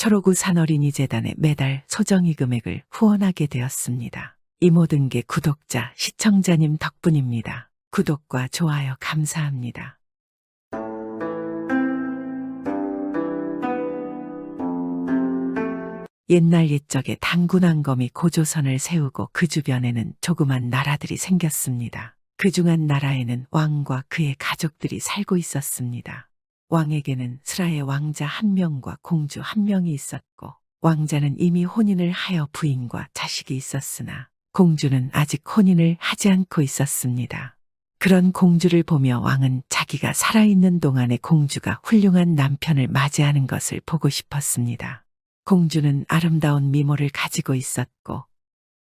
초록우 산어린이재단에 매달 소정의 금액을 후원하게 되었습니다. 이 모든 게 구독자, 시청자님 덕분입니다. 구독과 좋아요 감사합니다. 옛날 옛적에 단군왕검이 고조선을 세우고 그 주변에는 조그만 나라들이 생겼습니다. 그중 한 나라에는 왕과 그의 가족들이 살고 있었습니다. 왕에게는 스라의 왕자 한 명과 공주 한 명이 있었고, 왕자는 이미 혼인을 하여 부인과 자식이 있었으나 공주는 아직 혼인을 하지 않고 있었습니다. 그런 공주를 보며 왕은 자기가 살아있는 동안에 공주가 훌륭한 남편을 맞이하는 것을 보고 싶었습니다. 공주는 아름다운 미모를 가지고 있었고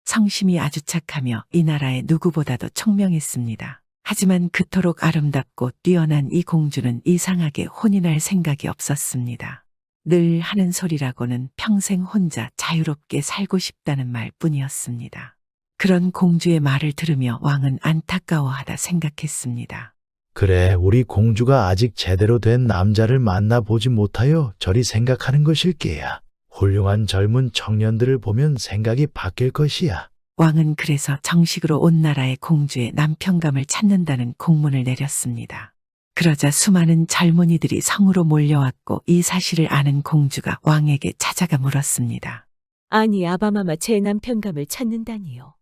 성심이 아주 착하며 이 나라의 누구보다도 총명했습니다. 하지만 그토록 아름답고 뛰어난 이 공주는 이상하게 혼인할 생각이 없었습니다. 늘 하는 소리라고는 평생 혼자 자유롭게 살고 싶다는 말뿐이었습니다. 그런 공주의 말을 들으며 왕은 안타까워하다 생각했습니다. 그래, 우리 공주가 아직 제대로 된 남자를 만나보지 못하여 저리 생각하는 것일게야. 훌륭한 젊은 청년들을 보면 생각이 바뀔 것이야. 왕은 그래서 정식으로 온 나라의 공주의 남편감을 찾는다는 공문을 내렸습니다. 그러자 수많은 젊은이들이 성으로 몰려왔고 이 사실을 아는 공주가 왕에게 찾아가 물었습니다. 아니, 아바마마, 제 남편감을 찾는다니요.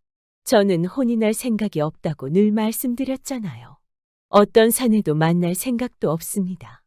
저는 혼인할 생각이 없다고 늘 말씀드렸잖아요. 어떤 사내도 만날 생각도 없습니다.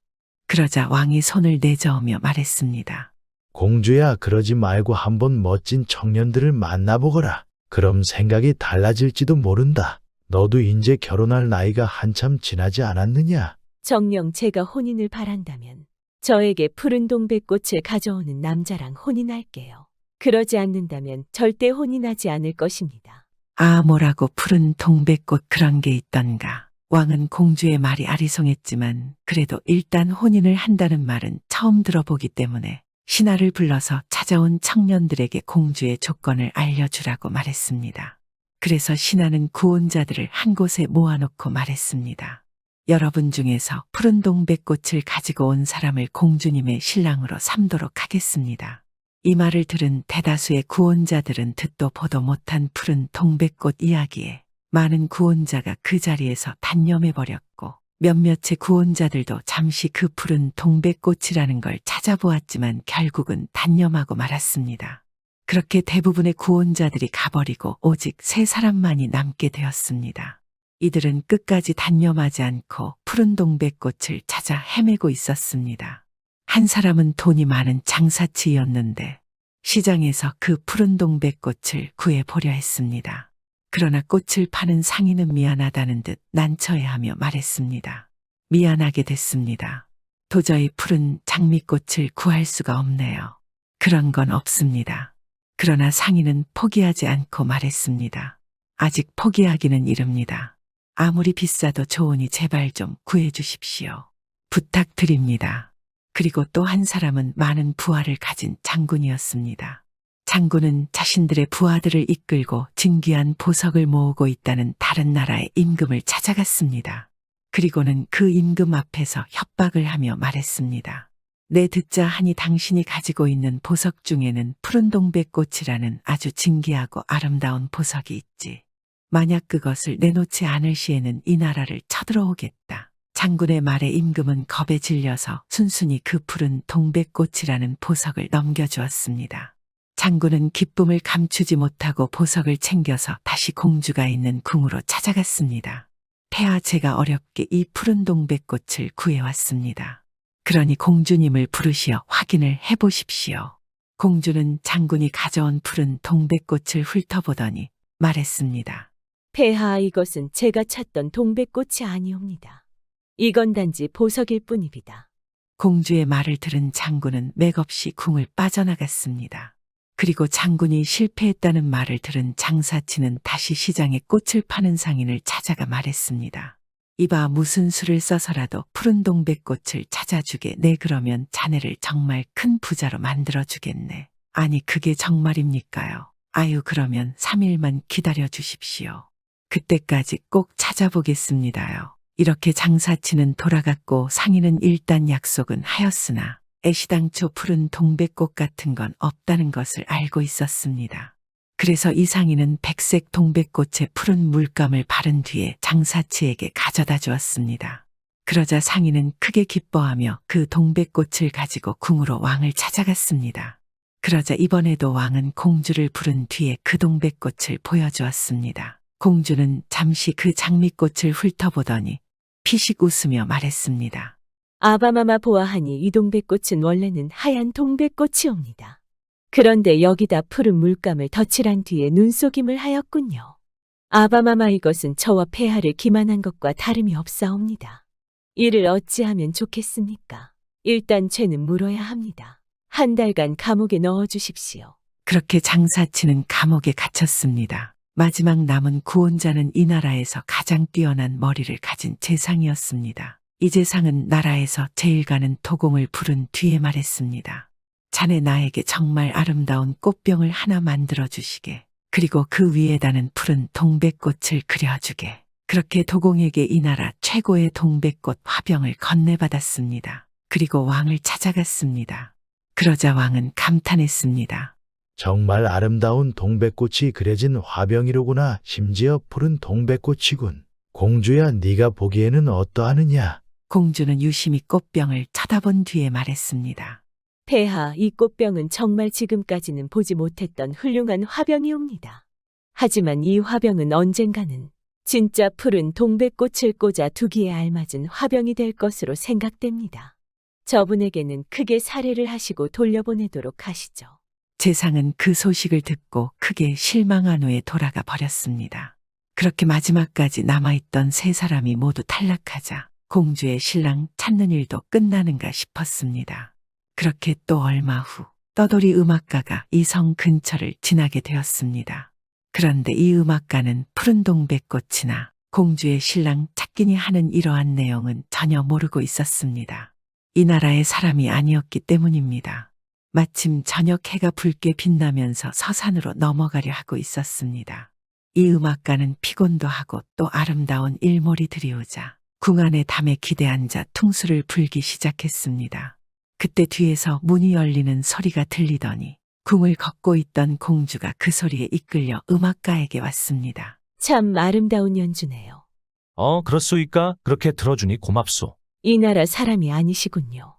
그러자 왕이 손을 내저으며 말했습니다. 공주야, 그러지 말고 한번 멋진 청년들을 만나보거라. 그럼 생각이 달라질지도 모른다. 너도 이제 결혼할 나이가 한참 지나지 않았느냐? 정녕 제가 혼인을 바란다면 저에게 푸른 동백꽃을 가져오는 남자랑 혼인할게요. 그러지 않는다면 절대 혼인하지 않을 것입니다. 아, 뭐라고 푸른 동백꽃 그런 게 있던가. 왕은 공주의 말이 아리송했지만 그래도 일단 혼인을 한다는 말은 처음 들어보기 때문에 신하를 불러서 찾아온 청년들에게 공주의 조건을 알려주라고 말했습니다. 그래서 신하는 구혼자들을 한 곳에 모아놓고 말했습니다. 여러분 중에서 푸른 동백꽃을 가지고 온 사람을 공주님의 신랑으로 삼도록 하겠습니다. 이 말을 들은 대다수의 구혼자들은 듣도 보도 못한 푸른 동백꽃 이야기에 많은 구혼자가 그 자리에서 단념해버렸고 몇몇의 구혼자들도 잠시 그 푸른 동백꽃이라는 걸 찾아보았지만 결국은 단념하고 말았습니다. 그렇게 대부분의 구혼자들이 가버리고 오직 3사람만이 남게 되었습니다. 이들은 끝까지 단념하지 않고 푸른 동백꽃을 찾아 헤매고 있었습니다. 한 사람은 돈이 많은 장사치였는데 시장에서 그 푸른 동백꽃을 구해보려 했습니다. 그러나 꽃을 파는 상인은 미안하다는 듯 난처해하며 말했습니다. 미안하게 됐습니다. 도저히 푸른 장미꽃을 구할 수가 없네요. 그런 건 없습니다. 그러나 상인은 포기하지 않고 말했습니다. 아직 포기하기는 이릅니다. 아무리 비싸도 좋으니 제발 좀 구해주십시오. 부탁드립니다. 그리고 또 한 사람은 많은 부하를 가진 장군이었습니다. 장군은 자신들의 부하들을 이끌고 진귀한 보석을 모으고 있다는 다른 나라의 임금을 찾아갔습니다. 그리고는 그 임금 앞에서 협박을 하며 말했습니다. 내 듣자 하니 당신이 가지고 있는 보석 중에는 푸른 동백꽃이라는 아주 진귀하고 아름다운 보석이 있지. 만약 그것을 내놓지 않을 시에는 이 나라를 쳐들어오겠다. 장군의 말에 임금은 겁에 질려서 순순히 그 푸른 동백꽃이라는 보석을 넘겨주었습니다. 장군은 기쁨을 감추지 못하고 보석을 챙겨서 다시 공주가 있는 궁으로 찾아갔습니다. 폐하, 제가 어렵게 이 푸른 동백꽃을 구해왔습니다. 그러니 공주님을 부르시어 확인을 해보십시오. 공주는 장군이 가져온 푸른 동백꽃을 훑어보더니 말했습니다. 폐하, 이것은 제가 찾던 동백꽃이 아니옵니다. 이건 단지 보석일 뿐입니다. 공주의 말을 들은 장군은 맥없이 궁을 빠져나갔습니다. 그리고 장군이 실패했다는 말을 들은 장사치는 다시 시장에 꽃을 파는 상인을 찾아가 말했습니다. 이봐, 무슨 수를 써서라도 푸른 동백꽃을 찾아주게. 네, 그러면 자네를 정말 큰 부자로 만들어주겠네. 아니, 그게 정말입니까요? 아유, 그러면 3일만 기다려 주십시오. 그때까지 꼭 찾아보겠습니다요. 이렇게 장사치는 돌아갔고 상인은 일단 약속은 하였으나 애시당초 푸른 동백꽃 같은 건 없다는 것을 알고 있었습니다. 그래서 이상희는 백색 동백꽃에 푸른 물감을 바른 뒤에 장사치에게 가져다 주었습니다. 그러자 상희는 크게 기뻐하며 그 동백꽃을 가지고 궁으로 왕을 찾아갔습니다. 그러자 이번에도 왕은 공주를 부른 뒤에 그 동백꽃을 보여주었습니다. 공주는 잠시 그 장미꽃을 훑어보더니 피식 웃으며 말했습니다. 아바마마 보아하니 이 동백꽃은 원래는 하얀 동백꽃이옵니다. 그런데 여기다 푸른 물감을 덧칠한 뒤에 눈속임을 하였군요. 아바마마 이것은 저와 폐하를 기만한 것과 다름이 없사옵니다. 이를 어찌하면 좋겠습니까? 일단 죄는 물어야 합니다. 한 달간 감옥에 넣어주십시오. 그렇게 장사치는 감옥에 갇혔습니다. 마지막 남은 구원자는 이 나라에서 가장 뛰어난 머리를 가진 재상이었습니다. 이 재상은 나라에서 제일 가는 도공을 부른 뒤에 말했습니다. 자네 나에게 정말 아름다운 꽃병을 하나 만들어 주시게. 그리고 그 위에다는 푸른 동백꽃을 그려주게. 그렇게 도공에게 이 나라 최고의 동백꽃 화병을 건네받았습니다. 그리고 왕을 찾아갔습니다. 그러자 왕은 감탄했습니다. 정말 아름다운 동백꽃이 그려진 화병이로구나. 심지어 푸른 동백꽃이군. 공주야, 네가 보기에는 어떠하느냐? 공주는 유심히 꽃병을 쳐다본 뒤에 말했습니다. 폐하, 이 꽃병은 정말 지금까지는 보지 못했던 훌륭한 화병이옵니다. 하지만 이 화병은 언젠가는 진짜 푸른 동백꽃을 꽂아 두기에 알맞은 화병이 될 것으로 생각됩니다. 저분에게는 크게 사례를 하시고 돌려보내도록 하시죠. 재상은 그 소식을 듣고 크게 실망한 후에 돌아가 버렸습니다. 그렇게 마지막까지 남아있던 세 사람이 모두 탈락하자 공주의 신랑 찾는 일도 끝나는가 싶었습니다. 그렇게 또 얼마 후 떠돌이 음악가가 이 성 근처를 지나게 되었습니다. 그런데 이 음악가는 푸른 동백꽃이나 공주의 신랑 찾기니 하는 이러한 내용은 전혀 모르고 있었습니다. 이 나라의 사람이 아니었기 때문입니다. 마침 저녁 해가 붉게 빛나면서 서산으로 넘어가려 하고 있었습니다. 이 음악가는 피곤도 하고 또 아름다운 일몰이 들이오자 궁 안의 담에 기대앉아 퉁수를 불기 시작했습니다. 그때 뒤에서 문이 열리는 소리가 들리더니 궁을 걷고 있던 공주가 그 소리에 이끌려 음악가에게 왔습니다. 참 아름다운 연주네요. 그렇소이까? 그렇게 들어주니 고맙소. 이 나라 사람이 아니시군요.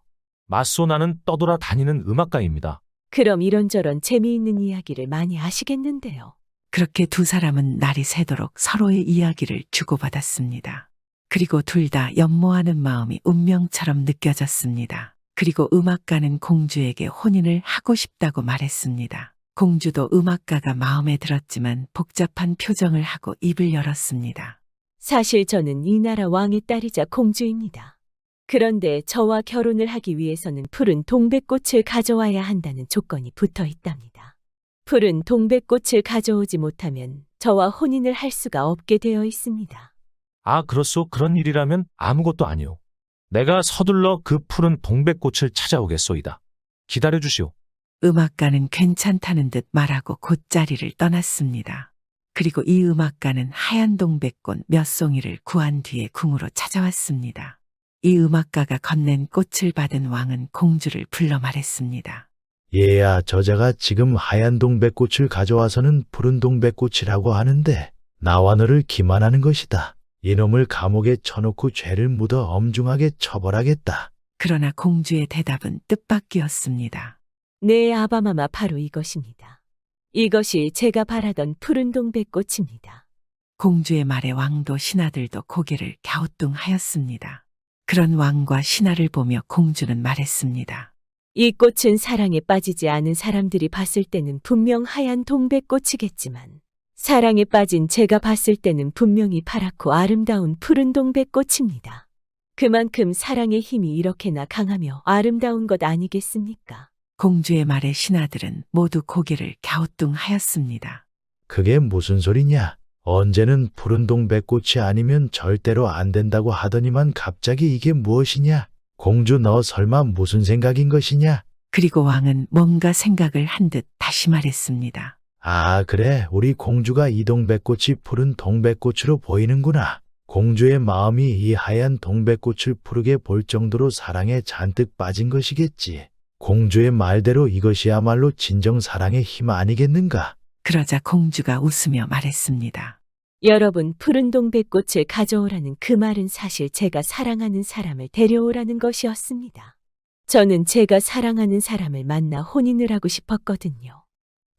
맞소, 나는 떠돌아 다니는 음악가입니다. 그럼 이런저런 재미있는 이야기를 많이 하시겠는데요. 그렇게 두 사람은 날이 새도록 서로의 이야기를 주고받았습니다. 그리고 둘 다 연모하는 마음이 운명처럼 느껴졌습니다. 그리고 음악가는 공주에게 혼인을 하고 싶다고 말했습니다. 공주도 음악가가 마음에 들었지만 복잡한 표정을 하고 입을 열었습니다. 사실 저는 이 나라 왕의 딸이자 공주입니다. 그런데 저와 결혼을 하기 위해서는 푸른 동백꽃을 가져와야 한다는 조건이 붙어 있답니다. 푸른 동백꽃을 가져오지 못하면 저와 혼인을 할 수가 없게 되어 있습니다. 그렇소. 그런 일이라면 아무것도 아니오. 내가 서둘러 그 푸른 동백꽃을 찾아오겠소이다. 기다려주시오. 음악가는 괜찮다는 듯 말하고 곧 자리를 떠났습니다. 그리고 이 음악가는 하얀 동백꽃 몇 송이를 구한 뒤에 궁으로 찾아왔습니다. 이 음악가가 건넨 꽃을 받은 왕은 공주를 불러 말했습니다. 얘야, 저자가 지금 하얀 동백꽃을 가져와서는 푸른 동백꽃이라고 하는데 나와 너를 기만하는 것이다. 이놈을 감옥에 쳐놓고 죄를 묻어 엄중하게 처벌하겠다. 그러나 공주의 대답은 뜻밖이었습니다. 네, 아바마마, 바로 이것입니다. 이것이 제가 바라던 푸른 동백꽃입니다. 공주의 말에 왕도 신하들도 고개를 갸우뚱하였습니다. 그런 왕과 신하를 보며 공주는 말했습니다. 이 꽃은 사랑에 빠지지 않은 사람들이 봤을 때는 분명 하얀 동백꽃이겠지만 사랑에 빠진 제가 봤을 때는 분명히 파랗고 아름다운 푸른 동백꽃입니다. 그만큼 사랑의 힘이 이렇게나 강하며 아름다운 것 아니겠습니까? 공주의 말에 신하들은 모두 고개를 갸우뚱하였습니다. 그게 무슨 소리냐? 언제는 푸른 동백꽃이 아니면 절대로 안 된다고 하더니만 갑자기 이게 무엇이냐? 공주, 너 설마 무슨 생각인 것이냐? 그리고 왕은 뭔가 생각을 한 듯 다시 말했습니다. 그래. 우리 공주가 이 동백꽃이 푸른 동백꽃으로 보이는구나. 공주의 마음이 이 하얀 동백꽃을 푸르게 볼 정도로 사랑에 잔뜩 빠진 것이겠지. 공주의 말대로 이것이야말로 진정 사랑의 힘 아니겠는가? 그러자 공주가 웃으며 말했습니다. 여러분, 푸른 동백꽃을 가져오라는 그 말은 사실 제가 사랑하는 사람을 데려오라는 것이었습니다. 저는 제가 사랑하는 사람을 만나 혼인을 하고 싶었거든요.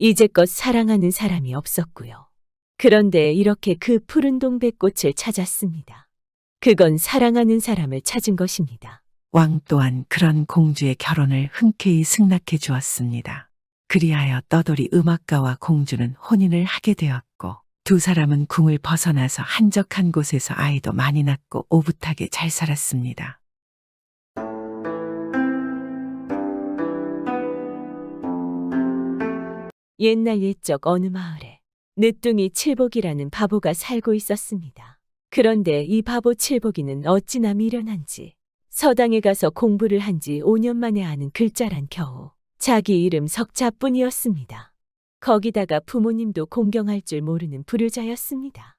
이제껏 사랑하는 사람이 없었고요. 그런데 이렇게 그 푸른 동백꽃을 찾았습니다. 그건 사랑하는 사람을 찾은 것입니다. 왕 또한 그런 공주의 결혼을 흔쾌히 승낙해 주었습니다. 그리하여 떠돌이 음악가와 공주는 혼인을 하게 되었고 두 사람은 궁을 벗어나서 한적한 곳에서 아이도 많이 낳고 오붓하게 잘 살았습니다. 옛날 옛적 어느 마을에 늦둥이 칠복이라는 바보가 살고 있었습니다. 그런데 이 바보 칠복이는 어찌나 미련한지 서당에 가서 공부를 한 지 5년 만에 아는 글자란 겨우 자기 이름 석자뿐이었습니다. 거기다가 부모님도 공경할 줄 모르는 불효자였습니다.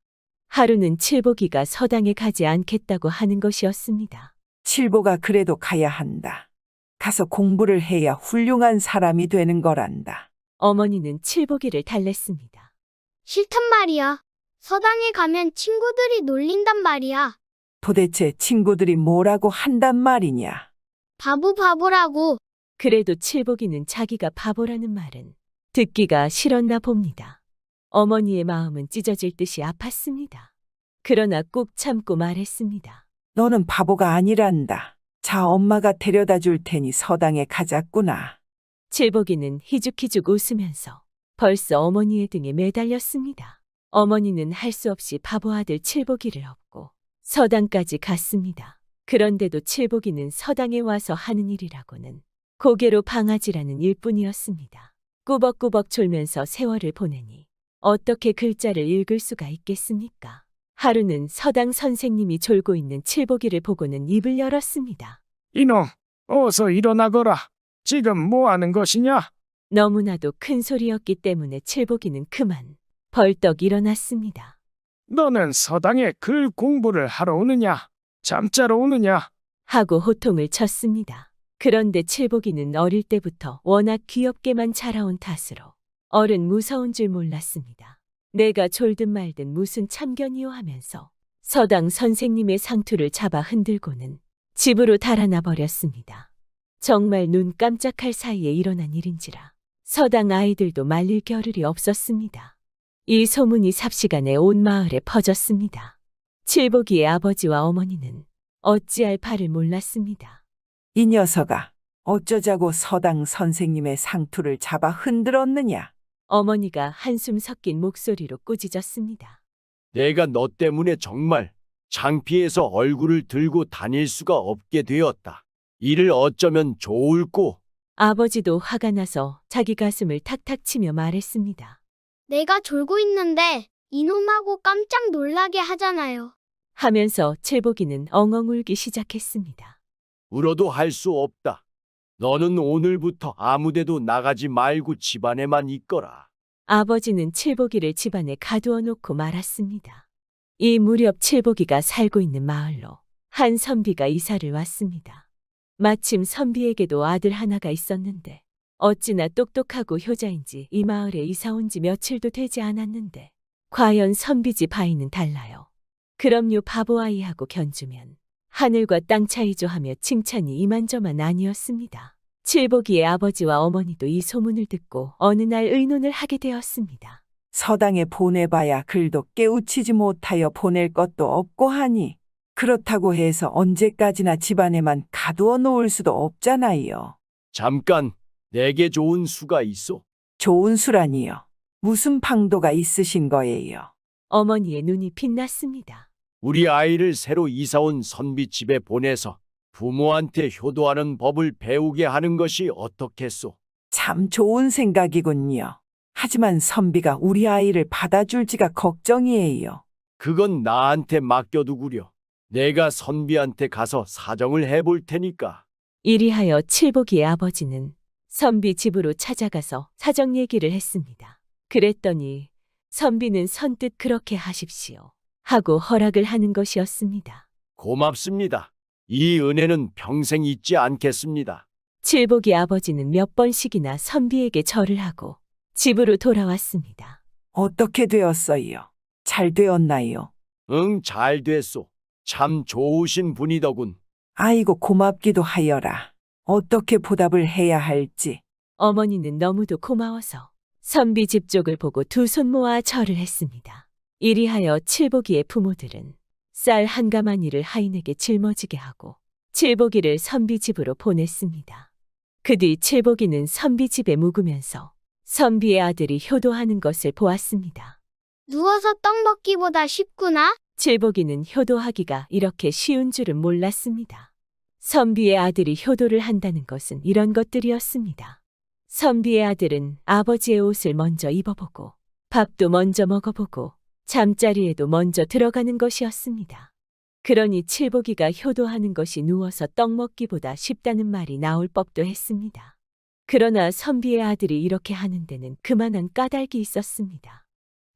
하루는 칠복이가 서당에 가지 않겠다고 하는 것이었습니다. 칠보가 그래도 가야 한다. 가서 공부를 해야 훌륭한 사람이 되는 거란다. 어머니는 칠복이를 달랬습니다. 싫단 말이야. 서당에 가면 친구들이 놀린단 말이야. 도대체 친구들이 뭐라고 한단 말이냐? 바보라고. 그래도 칠복이는 자기가 바보라는 말은 듣기가 싫었나 봅니다. 어머니의 마음은 찢어질 듯이 아팠습니다. 그러나 꾹 참고 말했습니다. 너는 바보가 아니란다. 자, 엄마가 데려다 줄 테니 서당에 가자꾸나. 칠복이는 희죽희죽 웃으면서 벌써 어머니의 등에 매달렸습니다. 어머니는 할 수 없이 바보 아들 칠복이를 업고 서당까지 갔습니다. 그런데도 칠복이는 서당에 와서 하는 일이라고는 고개로 방아지라는 일뿐이었습니다. 꾸벅꾸벅 졸면서 세월을 보내니 어떻게 글자를 읽을 수가 있겠습니까? 하루는 서당 선생님이 졸고 있는 칠복이를 보고는 입을 열었습니다. 이놈, 어서 일어나거라. 지금 뭐 하는 것이냐? 너무나도 큰 소리였기 때문에 칠복이는 그만 벌떡 일어났습니다. 너는 서당에 글 공부를 하러 오느냐? 잠자러 오느냐? 하고 호통을 쳤습니다. 그런데 칠복이는 어릴 때부터 워낙 귀엽게만 자라온 탓으로 어른 무서운 줄 몰랐습니다. 내가 졸든 말든 무슨 참견이요 하면서 서당 선생님의 상투를 잡아 흔들고는 집으로 달아나 버렸습니다. 정말 눈 깜짝할 사이에 일어난 일인지라 서당 아이들도 말릴 겨를이 없었습니다. 이 소문이 삽시간에 온 마을에 퍼졌습니다. 칠복이의 아버지와 어머니는 어찌할 바를 몰랐습니다. 이 녀석아, 어쩌자고 서당 선생님의 상투를 잡아 흔들었느냐? 어머니가 한숨 섞인 목소리로 꾸짖었습니다. 내가 너 때문에 정말 창피해서 얼굴을 들고 다닐 수가 없게 되었다. 이를 어쩌면 좋을꼬? 아버지도 화가 나서 자기 가슴을 탁탁 치며 말했습니다. 내가 졸고 있는데 이놈하고 깜짝 놀라게 하잖아요. 하면서 칠복이는 엉엉 울기 시작했습니다. 울어도 할 수 없다. 너는 오늘부터 아무데도 나가지 말고 집안에만 있거라. 아버지는 칠복이를 집안에 가두어 놓고 말았습니다. 이 무렵 칠복이가 살고 있는 마을로 한 선비가 이사를 왔습니다. 마침 선비에게도 아들 하나가 있었는데 어찌나 똑똑하고 효자인지 이 마을에 이사 온 지 며칠도 되지 않았는데 과연 선비 집 아이는 달라요. 그럼요, 바보 아이하고 견주면 하늘과 땅 차이죠 하며 칭찬이 이만저만 아니었습니다. 칠복이의 아버지와 어머니도 이 소문을 듣고 어느 날 의논을 하게 되었습니다. 서당에 보내봐야 글도 깨우치지 못하여 보낼 것도 없고 하니 그렇다고 해서 언제까지나 집안에만 가두어 놓을 수도 없잖아요. 잠깐, 내게 좋은 수가 있어. 좋은 수라니요. 무슨 방도가 있으신 거예요? 어머니의 눈이 빛났습니다. 우리 아이를 새로 이사온 선비 집에 보내서 부모한테 효도하는 법을 배우게 하는 것이 어떻겠소? 참 좋은 생각이군요. 하지만 선비가 우리 아이를 받아줄지가 걱정이에요. 그건 나한테 맡겨두구려. 내가 선비한테 가서 사정을 해볼 테니까. 이리하여 칠복이의 아버지는 선비 집으로 찾아가서 사정 얘기를 했습니다. 그랬더니 선비는 선뜻 그렇게 하십시오 하고 허락을 하는 것이었습니다. 고맙습니다. 이 은혜는 평생 잊지 않겠습니다. 칠복이 아버지는 몇 번씩이나 선비에게 절을 하고 집으로 돌아왔습니다. 어떻게 되었어요? 잘 되었나요? 응, 잘 됐소. 참 좋으신 분이더군. 아이고 고맙기도 하여라. 어떻게 보답을 해야 할지. 어머니는 너무도 고마워서 선비 집 쪽을 보고 두 손 모아 절을 했습니다. 이리하여 칠복이의 부모들은 쌀 한 가마니를 하인에게 짊어지게 하고 칠복이를 선비 집으로 보냈습니다. 그 뒤 칠복이는 선비 집에 묵으면서 선비의 아들이 효도하는 것을 보았습니다. 누워서 떡 먹기보다 쉽구나. 칠복이는 효도하기가 이렇게 쉬운 줄은 몰랐습니다. 선비의 아들이 효도를 한다는 것은 이런 것들이었습니다. 선비의 아들은 아버지의 옷을 먼저 입어보고 밥도 먼저 먹어보고 잠자리에도 먼저 들어가는 것이었습니다. 그러니 칠복이가 효도하는 것이 누워서 떡 먹기보다 쉽다는 말이 나올 법도 했습니다. 그러나 선비의 아들이 이렇게 하는 데는 그만한 까닭이 있었습니다.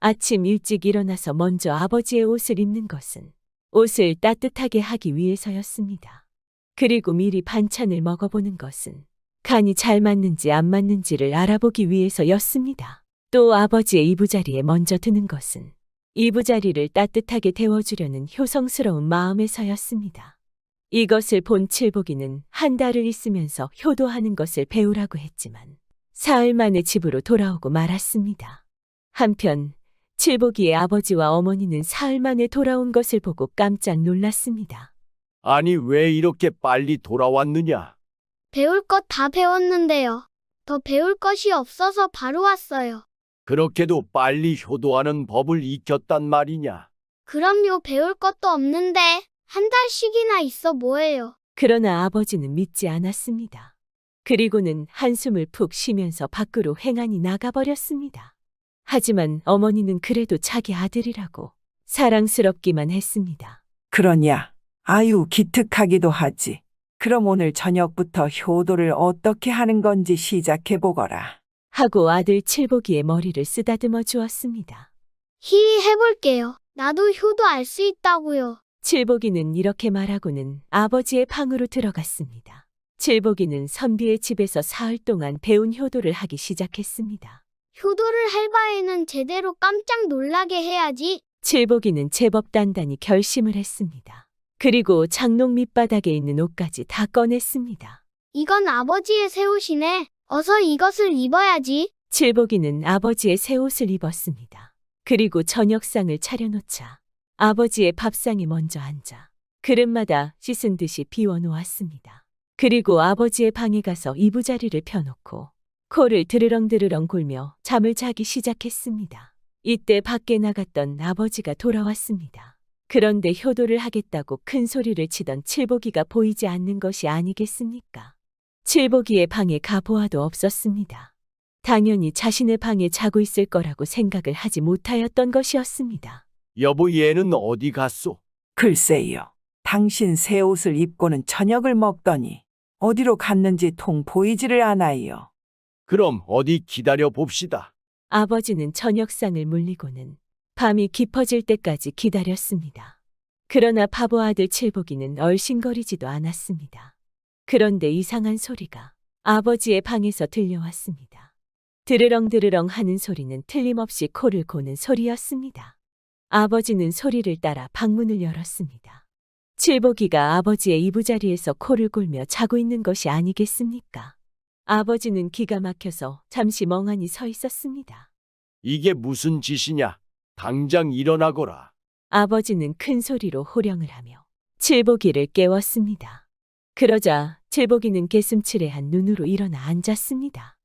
아침 일찍 일어나서 먼저 아버지의 옷을 입는 것은 옷을 따뜻하게 하기 위해서였습니다. 그리고 미리 반찬을 먹어보는 것은 간이 잘 맞는지 안 맞는지를 알아보기 위해서였습니다. 또 아버지의 이부자리에 먼저 드는 것은 이부자리를 따뜻하게 데워주려는 효성스러운 마음에서였습니다. 이것을 본 칠복이는 한 달을 있으면서 효도하는 것을 배우라고 했지만 사흘 만에 집으로 돌아오고 말았습니다. 한편 칠복이의 아버지와 어머니는 사흘 만에 돌아온 것을 보고 깜짝 놀랐습니다. 아니, 왜 이렇게 빨리 돌아왔느냐? 배울 것 다 배웠는데요. 더 배울 것이 없어서 바로 왔어요. 그렇게도 빨리 효도하는 법을 익혔단 말이냐? 그럼요, 배울 것도 없는데 한 달씩이나 있어 뭐예요. 그러나 아버지는 믿지 않았습니다. 그리고는 한숨을 푹 쉬면서 밖으로 횡하니 나가버렸습니다. 하지만 어머니는 그래도 자기 아들이라고 사랑스럽기만 했습니다. 그러냐? 아유 기특하기도 하지. 그럼 오늘 저녁부터 효도를 어떻게 하는 건지 시작해 보거라. 하고 아들 칠복이의 머리를 쓰다듬어 주었습니다. 히히 해볼게요. 나도 효도 알 수 있다고요. 칠복이는 이렇게 말하고는 아버지의 방으로 들어갔습니다. 칠복이는 선비의 집에서 사흘 동안 배운 효도를 하기 시작했습니다. 효도를 할 바에는 제대로 깜짝 놀라게 해야지. 칠복이는 제법 단단히 결심을 했습니다. 그리고 장롱 밑바닥에 있는 옷까지 다 꺼냈습니다. 이건 아버지의 새 옷이네. 어서 이것을 입어야지. 칠복이는 아버지의 새 옷을 입었습니다. 그리고 저녁상을 차려놓자 아버지의 밥상에 먼저 앉아 그릇마다 씻은 듯이 비워놓았습니다. 그리고 아버지의 방에 가서 이부자리를 펴놓고 코를 드르렁드르렁 골며 잠을 자기 시작했습니다. 이때 밖에 나갔던 아버지가 돌아왔습니다. 그런데 효도를 하겠다고 큰 소리를 치던 칠복이가 보이지 않는 것이 아니겠습니까? 칠복이의 방에 가보아도 없었습니다. 당연히 자신의 방에 자고 있을 거라고 생각을 하지 못하였던 것이었습니다. 여보, 얘는 어디 갔소? 글쎄요. 당신 새 옷을 입고는 저녁을 먹더니 어디로 갔는지 통 보이지를 않아요. 그럼 어디 기다려 봅시다. 아버지는 저녁상을 물리고는 밤이 깊어질 때까지 기다렸습니다. 그러나 바보 아들 칠복이는 얼씬거리지도 않았습니다. 그런데 이상한 소리가 아버지의 방에서 들려왔습니다. 드르렁드르렁 하는 소리는 틀림없이 코를 고는 소리였습니다. 아버지는 소리를 따라 방문을 열었습니다. 칠복이가 아버지의 이부자리에서 코를 골며 자고 있는 것이 아니겠습니까? 아버지는 기가 막혀서 잠시 멍하니 서 있었습니다. 이게 무슨 짓이냐? 당장 일어나거라. 아버지는 큰 소리로 호령을 하며 칠복이를 깨웠습니다. 그러자 칠복이는 개슴츠레한 눈으로 일어나 앉았습니다.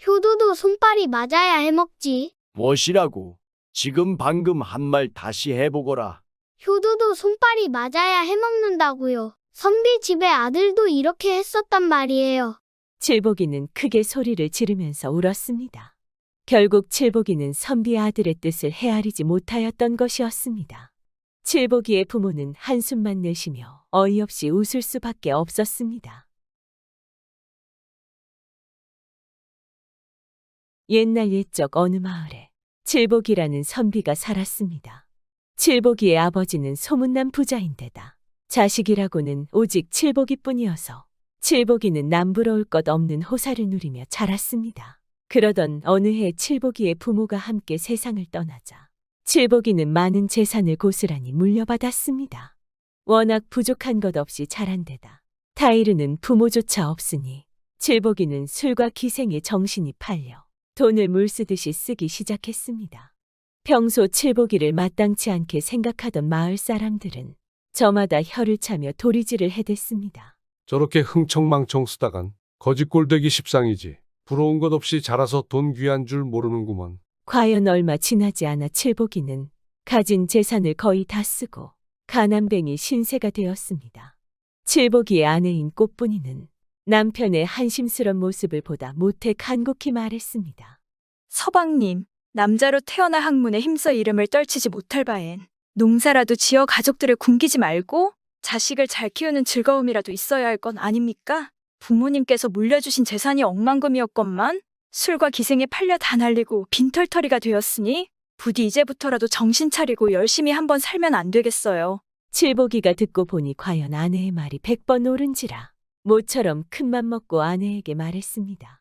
효도도 손발이 맞아야 해먹지. 무엇이라고? 지금 방금 한 말 다시 해보거라. 효도도 손발이 맞아야 해먹는다고요. 선비 집의 아들도 이렇게 했었단 말이에요. 칠복이는 크게 소리를 지르면서 울었습니다. 결국 칠복이는 선비 아들의 뜻을 헤아리지 못하였던 것이었습니다. 칠복이의 부모는 한숨만 내쉬며 어이없이 웃을 수밖에 없었습니다. 옛날 옛적 어느 마을에 칠복이라는 선비가 살았습니다. 칠복이의 아버지는 소문난 부자인데다 자식이라고는 오직 칠복이뿐이어서 칠복이는 남부러울 것 없는 호사를 누리며 자랐습니다. 그러던 어느 해 칠복이의 부모가 함께 세상을 떠나자 칠복이는 많은 재산을 고스란히 물려받았습니다. 워낙 부족한 것 없이 자란 데다 타이르는 부모조차 없으니 칠복이는 술과 기생에 정신이 팔려 돈을 물쓰듯이 쓰기 시작했습니다. 평소 칠복이를 마땅치 않게 생각하던 마을 사람들은 저마다 혀를 차며 도리질을 해댔습니다. 저렇게 흥청망청 쓰다간 거지 꼴되기 십상이지. 부러운 것 없이 자라서 돈 귀한 줄 모르는구먼. 과연 얼마 지나지 않아 칠복이는 가진 재산을 거의 다 쓰고 가난뱅이 신세가 되었습니다. 칠복이의 아내인 꽃분이는 남편의 한심스런 모습을 보다 못해 간곡히 말했습니다. 서방님, 남자로 태어나 학문에 힘써 이름을 떨치지 못할 바엔 농사라도 지어 가족들을 굶기지 말고 자식을 잘 키우는 즐거움이라도 있어야 할 건 아닙니까? 부모님께서 물려주신 재산이 억만금이었건만 술과 기생에 팔려 다 날리고 빈털터리가 되었으니 부디 이제부터라도 정신 차리고 열심히 한번 살면 안 되겠어요. 칠복이가 듣고 보니 과연 아내의 말이 100번 옳은지라 모처럼 큰맘 먹고 아내에게 말했습니다.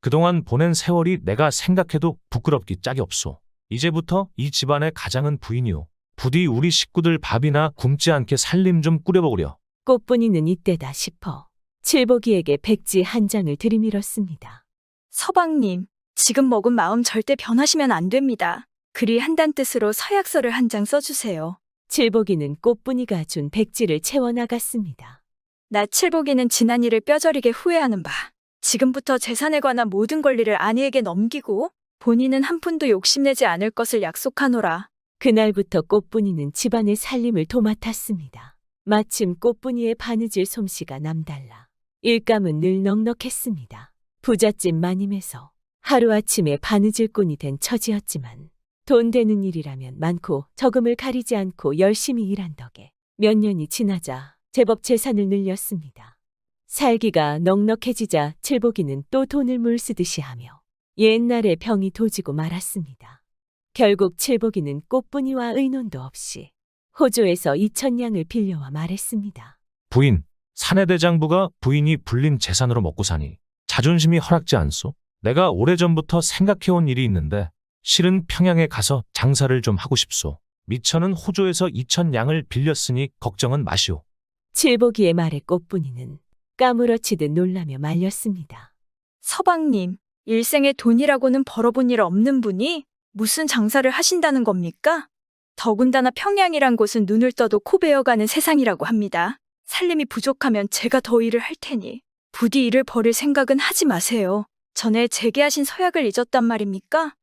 그동안 보낸 세월이 내가 생각해도 부끄럽기 짝이 없소. 이제부터 이 집안의 가장은 부인이오. 부디 우리 식구들 밥이나 굶지 않게 살림 좀 꾸려보구려. 꽃분이는 이때다 싶어 칠복이에게 백지 한 장을 들이밀었습니다. 서방님, 지금 먹은 마음 절대 변하시면 안 됩니다. 그리 한단 뜻으로 서약서를 한 장 써주세요. 칠복이는 꽃분이가 준 백지를 채워나갔습니다. 나 칠복이는 지난 일을 뼈저리게 후회하는 바. 지금부터 재산에 관한 모든 권리를 아내에게 넘기고 본인은 한 푼도 욕심내지 않을 것을 약속하노라. 그날부터 꽃분이는 집안의 살림을 도맡았습니다. 마침 꽃분이의 바느질 솜씨가 남달라 일감은 늘 넉넉했습니다. 부잣집 마님에서 하루아침에 바느질꾼이 된 처지였지만 돈 되는 일이라면 많고 적음을 가리지 않고 열심히 일한 덕에 몇 년이 지나자 제법 재산을 늘렸습니다. 살기가 넉넉해지자 칠복이는 또 돈을 물쓰듯이 하며 옛날에 병이 도지고 말았습니다. 결국 칠복이는 꽃분이와 의논도 없이 호조에서 2,000냥을 빌려와 말했습니다. 부인, 사내대장부가 부인이 불린 재산으로 먹고 사니 자존심이 허락지 않소? 내가 오래전부터 생각해온 일이 있는데 실은 평양에 가서 장사를 좀 하고 싶소. 미처는 호조에서 2,000냥을 빌렸으니 걱정은 마시오. 칠복이의 말에 꽃분이는 까무러치듯 놀라며 말렸습니다. 서방님, 일생에 돈이라고는 벌어본 일 없는 분이 무슨 장사를 하신다는 겁니까? 더군다나 평양이란 곳은 눈을 떠도 코 베어가는 세상이라고 합니다. 살림이 부족하면 제가 더 일을 할 테니 부디 일을 벌일 생각은 하지 마세요. 전에 제게하신 서약을 잊었단 말입니까?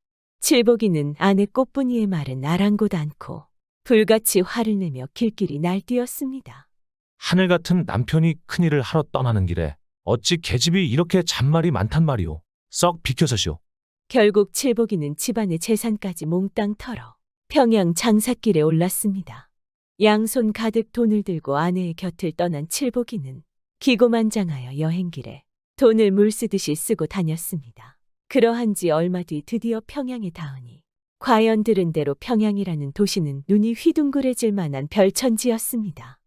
칠복이는 아내 꽃분이의 말은 아랑곳 않고 불같이 화를 내며 길길이 날뛰었습니다. 하늘 같은 남편이 큰일을 하러 떠나는 길에 어찌 계집이 이렇게 잔말이 많단 말이오. 썩 비켜서시오. 결국 칠복이는 집안의 재산까지 몽땅 털어 평양 장삿길에 올랐습니다. 양손 가득 돈을 들고 아내의 곁을 떠난 칠복이는 기고만장하여 여행길에 돈을 물쓰듯이 쓰고 다녔습니다. 그러한 지 얼마 뒤 드디어 평양에 닿으니 과연 들은 대로 평양이라는 도시는 눈이 휘둥그레질 만한 별천지였습니다.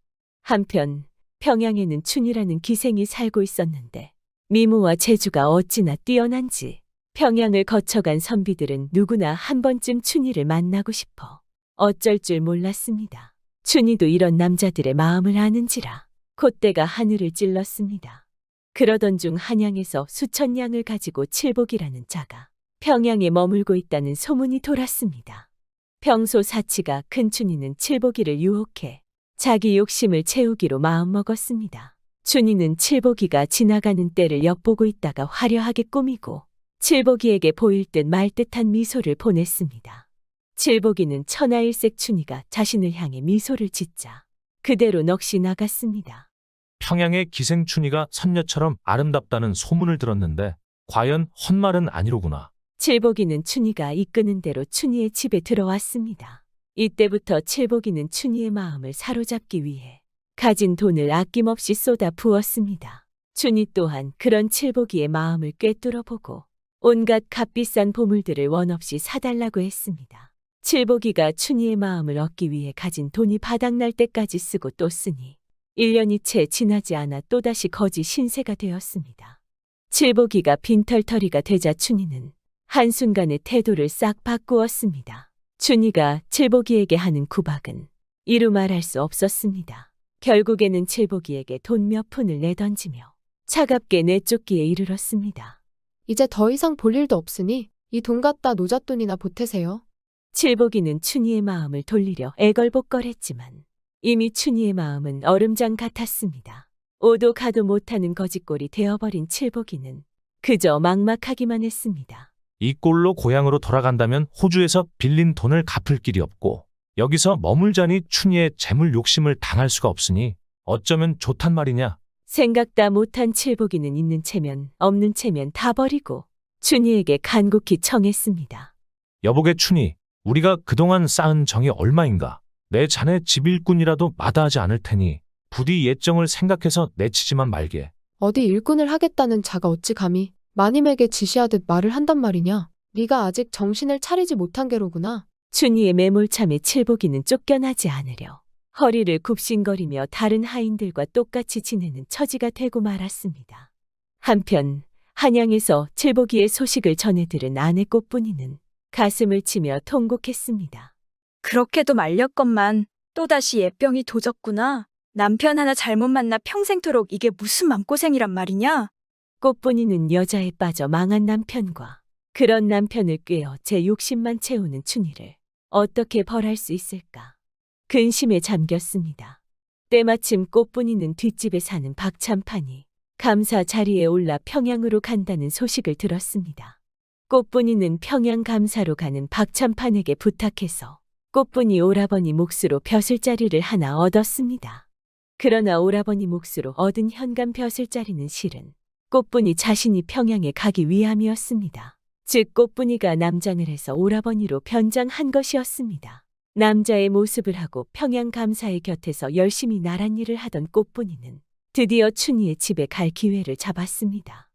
한편 평양에는 춘이라는 기생이 살고 있었는데 미모와 재주가 어찌나 뛰어난지 평양을 거쳐간 선비들은 누구나 한 번쯤 춘이를 만나고 싶어 어쩔 줄 몰랐습니다. 춘이도 이런 남자들의 마음을 아는지라 콧대가 하늘을 찔렀습니다. 그러던 중 한양에서 수천 냥을 가지고 칠복이라는 자가 평양에 머물고 있다는 소문이 돌았습니다. 평소 사치가 큰 춘이는 칠복이를 유혹해 자기 욕심을 채우기로 마음먹었습니다. 춘이는 칠복이가 지나가는 때를 엿보고 있다가 화려하게 꾸미고 칠복이에게 보일 듯 말 듯한 미소를 보냈습니다. 칠복이는 천하일색 춘이가 자신을 향해 미소를 짓자 그대로 넋이 나갔습니다. 평양의 기생춘이가 선녀처럼 아름답다는 소문을 들었는데 과연 헛말은 아니로구나. 칠복이는 춘이가 이끄는 대로 춘이의 집에 들어왔습니다. 이때부터 칠복이는 춘이의 마음을 사로잡기 위해 가진 돈을 아낌없이 쏟아 부었습니다. 춘이 또한 그런 칠복이의 마음을 꿰뚫어보고 온갖 값비싼 보물들을 원 없이 사달라고 했습니다. 칠복이가 춘희의 마음을 얻기 위해 가진 돈이 바닥날 때까지 쓰고 또 쓰니 1년이 채 지나지 않아 또다시 거지 신세가 되었습니다. 칠복이가 빈털터리가 되자 춘희는 한순간에 태도를 싹 바꾸었습니다. 춘희가 칠복이에게 하는 구박은 이루 말할 수 없었습니다. 결국에는 칠복이에게 돈 몇 푼을 내던지며 차갑게 내쫓기에 이르렀습니다. 이제 더 이상 볼 일도 없으니 이 돈 갖다 노잣돈이나 보태세요. 칠복이는 춘희의 마음을 돌리려 애걸복걸했지만 이미 춘희의 마음은 얼음장 같았습니다. 오도 가도 못하는 거짓골이 되어버린 칠복이는 그저 막막하기만 했습니다. 이 꼴로 고향으로 돌아간다면 호주에서 빌린 돈을 갚을 길이 없고 여기서 머물자니 춘희의 재물 욕심을 당할 수가 없으니 어쩌면 좋단 말이냐. 생각 다 못한 칠복이는 있는 체면 없는 체면 다 버리고 춘희에게 간곡히 청했습니다. 여보게 춘희, 우리가 그동안 쌓은 정이 얼마인가. 내 자네 집일꾼이라도 마다하지 않을 테니 부디 옛정을 생각해서 내치지만 말게. 어디 일꾼을 하겠다는 자가 어찌 감히 마님에게 지시하듯 말을 한단 말이냐. 네가 아직 정신을 차리지 못한 게로구나. 춘희의 매몰참에 칠복이는 쫓겨나지 않으려 허리를 굽신거리며 다른 하인들과 똑같이 지내는 처지가 되고 말았습니다. 한편 한양에서 칠복이의 소식을 전해 들은 아내 꽃분이는 가슴을 치며 통곡했습니다. 그렇게도 말렸건만 또다시 예병이 도졌구나. 남편 하나 잘못 만나 평생토록 이게 무슨 맘고생이란 말이냐? 꽃분이는 여자에 빠져 망한 남편과 그런 남편을 꿰어 제 욕심만 채우는 춘희를 어떻게 벌할 수 있을까? 근심에 잠겼습니다. 때마침 꽃분이는 뒷집에 사는 박참판이 감사 자리에 올라 평양으로 간다는 소식을 들었습니다. 꽃분이는 평양 감사로 가는 박참판에게 부탁해서 꽃분이 오라버니 몫으로 벼슬자리를 하나 얻었습니다. 그러나 오라버니 몫으로 얻은 현감 벼슬자리는 실은 꽃분이 자신이 평양에 가기 위함이었습니다. 즉 꽃분이가 남장을 해서 오라버니로 변장한 것이었습니다. 남자의 모습을 하고 평양 감사의 곁에서 열심히 나란 일을 하던 꽃분이는 드디어 춘희의 집에 갈 기회를 잡았습니다.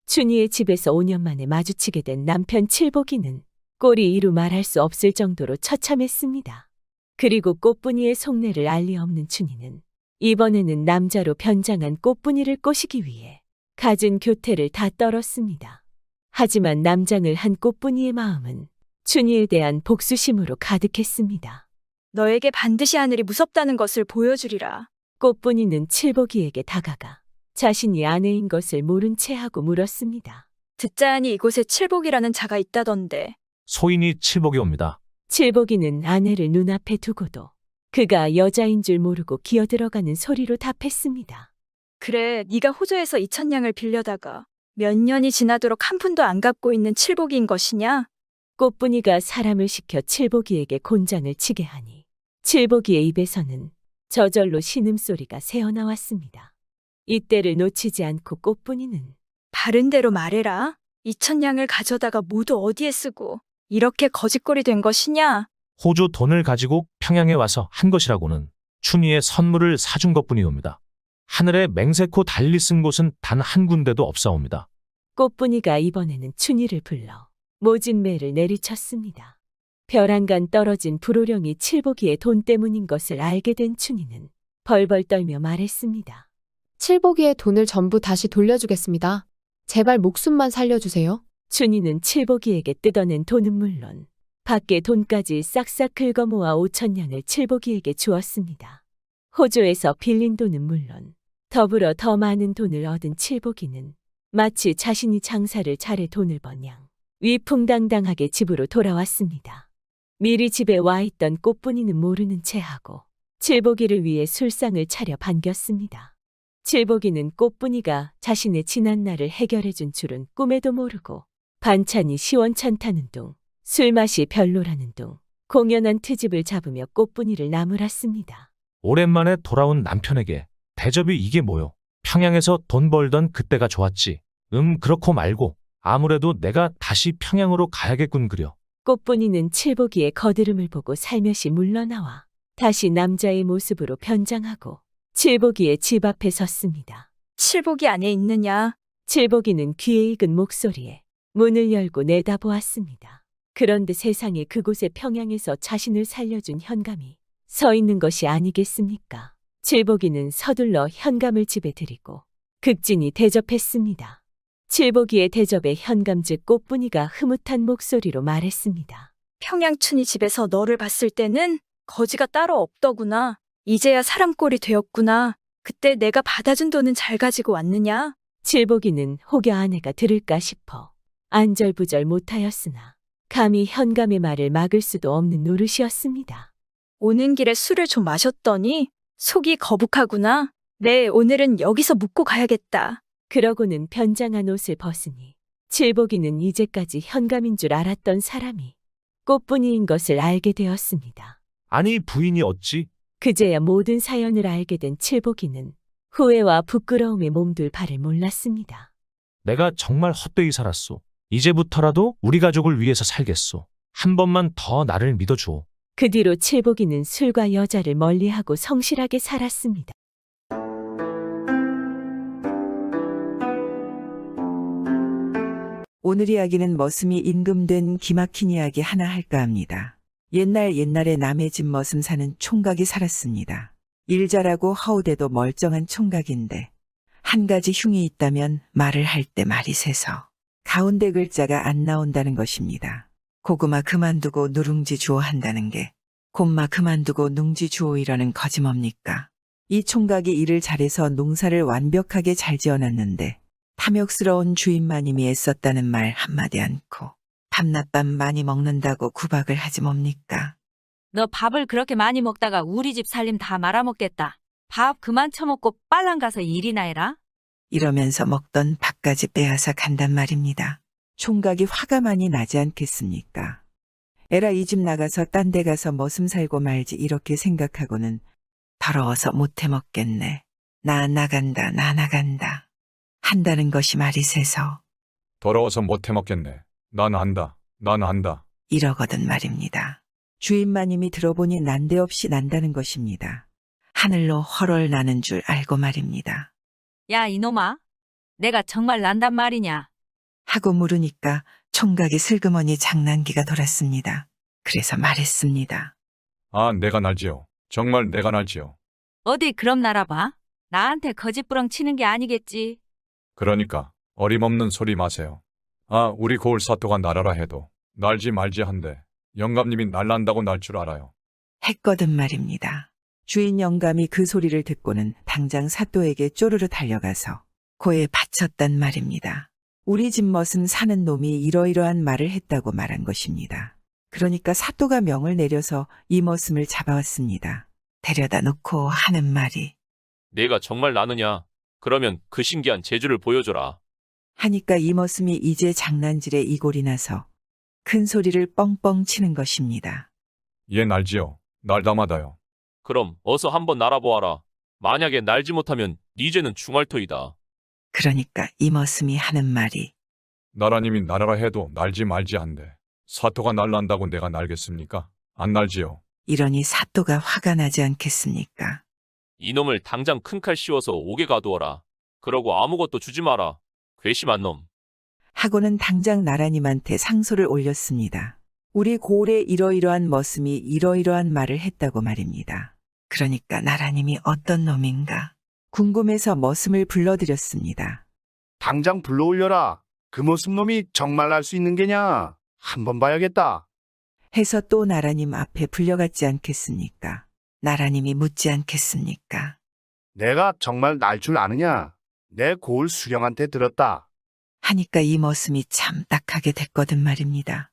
춘희의 집에서 5년 만에 마주치게 된 남편 칠복이는 꼴이 이루 말할 수 없을 정도로 처참했습니다. 그리고 꽃분이의 속내를 알리 없는 춘희는 이번에는 남자로 변장한 꽃분이를 꼬시기 위해 갖은 교태를 다 떨었습니다. 하지만 남장을 한 꽃분이의 마음은 춘희에 대한 복수심으로 가득했습니다. 너에게 반드시 하늘이 무섭다는 것을 보여주리라. 꽃분이는 칠복이에게 다가가 자신이 아내인 것을 모른 채 하고 물었습니다. 듣자 하니 이곳에 칠복이라는 자가 있다던데. 소인이 칠복이 옵니다. 칠복이는 아내를 눈앞에 두고도 그가 여자인 줄 모르고 기어들어가는 소리로 답했습니다. 그래, 네가 호주에서 2,000냥을 빌려다가 몇 년이 지나도록 한 푼도 안 갚고 있는 칠복이인 것이냐? 꽃분이가 사람을 시켜 칠복이에게 곤장을 치게 하니 칠복이의 입에서는 저절로 신음소리가 새어나왔습니다. 이때를 놓치지 않고 꽃분이는 바른 대로 말해라. 2,000냥을 가져다가 모두 어디에 쓰고 이렇게 거짓골이 된 것이냐? 호주 돈을 가지고 평양에 와서 한 것이라고는 춘희의 선물을 사준 것뿐이옵니다. 하늘에 맹세코 달리 쓴 곳은 단 한 군데도 없사옵니다. 꽃분이가 이번에는 춘희를 불러 모진 매를 내리쳤습니다. 벼랑간 떨어진 불호령이 칠복이의 돈 때문인 것을 알게 된 춘희는 벌벌 떨며 말했습니다. 칠복이의 돈을 전부 다시 돌려주겠습니다. 제발 목숨만 살려주세요. 춘희는 칠복이에게 뜯어낸 돈은 물론 밖에 돈까지 싹싹 긁어모아 5,000냥을 칠복이에게 주었습니다. 호주에서 빌린 돈은 물론 더불어 더 많은 돈을 얻은 칠복이는 마치 자신이 장사를 잘해 돈을 번 양 위풍당당하게 집으로 돌아왔습니다. 미리 집에 와 있던 꽃분이는 모르는 체하고 칠복이를 위해 술상을 차려 반겼습니다. 칠복이는 꽃분이가 자신의 지난날을 해결해준 줄은 꿈에도 모르고 반찬이 시원찮다는 둥, 술맛이 별로라는 둥, 공연한 트집을 잡으며 꽃분이를 나무랐습니다. 오랜만에 돌아온 남편에게 대접이 이게 뭐요? 평양에서 돈 벌던 그때가 좋았지. 그렇고 말고 아무래도 내가 다시 평양으로 가야겠군 그려. 꽃분이는 칠복이의 거드름을 보고 살며시 물러나와 다시 남자의 모습으로 변장하고 칠복이의 집 앞에 섰습니다. 칠복이 안에 있느냐? 칠복이는 귀에 익은 목소리에 문을 열고 내다보았습니다. 그런데 세상에 그곳에 평양에서 자신을 살려준 현감이 서 있는 것이 아니겠습니까? 칠복이는 서둘러 현감을 집에 들이고 극진히 대접했습니다. 칠복이의 대접에 현감 즉 꽃분이가 흐뭇한 목소리로 말했습니다. 평양춘이 집에서 너를 봤을 때는 거지가 따로 없더구나. 이제야 사람꼴이 되었구나. 그때 내가 받아준 돈은 잘 가지고 왔느냐? 칠복이는 혹여 아내가 들을까 싶어 안절부절 못하였으나 감히 현감의 말을 막을 수도 없는 노릇이었습니다. 오는 길에 술을 좀 마셨더니 속이 거북하구나. 네, 오늘은 여기서 묵고 가야겠다. 그러고는 변장한 옷을 벗으니 칠복이는 이제까지 현감인 줄 알았던 사람이 꽃분이인 것을 알게 되었습니다. 아니 부인이 어찌? 그제야 모든 사연을 알게 된 칠복이는 후회와 부끄러움에 몸둘 바를 몰랐습니다. 내가 정말 헛되이 살았소. 이제부터라도 우리 가족을 위해서 살겠소. 한 번만 더 나를 믿어주오. 그 뒤로 칠복이는 술과 여자를 멀리하고 성실하게 살았습니다. 오늘 이야기는 머슴이 임금된 기막힌 이야기 하나 할까 합니다. 옛날에 남의 집 머슴 사는 총각이 살았습니다. 일 잘하고 허우대도 멀쩡한 총각인데 한 가지 흉이 있다면 말을 할 때 말이 새서 가운데 글자가 안 나온다는 것입니다. 고구마 그만두고 누룽지 주오 한다는 게 곰마 그만두고 눅지 주오 이러는 거지 뭡니까? 이 총각이 일을 잘해서 농사를 완벽하게 잘 지어놨는데 탐욕스러운 주인마님이 애썼다는 말 한마디 않고 밤낮밤 많이 먹는다고 구박을 하지 뭡니까? 너 밥을 그렇게 많이 먹다가 우리 집 살림 다 말아먹겠다. 밥 그만 처먹고 빨랑 가서 일이나 해라. 이러면서 먹던 밥까지 빼앗아 간단 말입니다. 총각이 화가 많이 나지 않겠습니까? 에라 이 집 나가서 딴 데 가서 머슴 살고 말지 이렇게 생각하고는 더러워서 못해 먹겠네. 나 나간다. 한다는 것이 말이 새서 더러워서 못해 먹겠네. 난 안다. 이러거든 말입니다. 주인마님이 들어보니 난데없이 난다는 것입니다. 하늘로 헐헐 나는 줄 알고 말입니다. 야 이놈아, 내가 정말 난단 말이냐? 하고 물으니까 총각이 슬그머니 장난기가 돌았습니다. 그래서 말했습니다. 아, 내가 날지요. 정말 내가 날지요. 어디 그럼 날아봐. 나한테 거짓부렁 치는 게 아니겠지. 그러니까 어림없는 소리 마세요. 아, 우리 고을 사또가 날아라 해도 날지 말지 한데 영감님이 날란다고 날 줄 알아요. 했거든 말입니다. 주인 영감이 그 소리를 듣고는 당장 사또에게 쪼르르 달려가서 고에 바쳤단 말입니다. 우리 집 머슴 사는 놈이 이러이러한 말을 했다고 말한 것입니다. 그러니까 사또가 명을 내려서 이 머슴을 잡아왔습니다. 데려다 놓고 하는 말이 내가 정말 나느냐? 그러면 그 신기한 재주를 보여줘라. 하니까 이 머슴이 이제 장난질에 이골이 나서 큰 소리를 뻥뻥 치는 것입니다. 얘 날지요. 날다마다요. 그럼 어서 한번 날아보아라. 만약에 날지 못하면 네 죄는 중할터이다. 그러니까 이 머슴이 하는 말이 나라님이 날아라 해도 날지 말지 한데 사또가 날란다고 내가 날겠습니까? 안 날지요. 이러니 사또가 화가 나지 않겠습니까? 이놈을 당장 큰 칼 씌워서 옥에 가두어라. 그러고 아무것도 주지 마라. 괘씸한 놈. 하고는 당장 나라님한테 상소를 올렸습니다. 우리 고을에 이러이러한 머슴이 이러이러한 말을 했다고 말입니다. 그러니까 나라님이 어떤 놈인가 궁금해서 머슴을 불러들였습니다. 당장 불러올려라. 그 머슴놈이 정말 날 수 있는 게냐? 한번 봐야겠다. 해서 또 나라님 앞에 불려갔지 않겠습니까? 나라님이 묻지 않겠습니까? 내가 정말 날 줄 아느냐? 내 고을 수령한테 들었다. 하니까 이 머슴이 참 딱하게 됐거든 말입니다.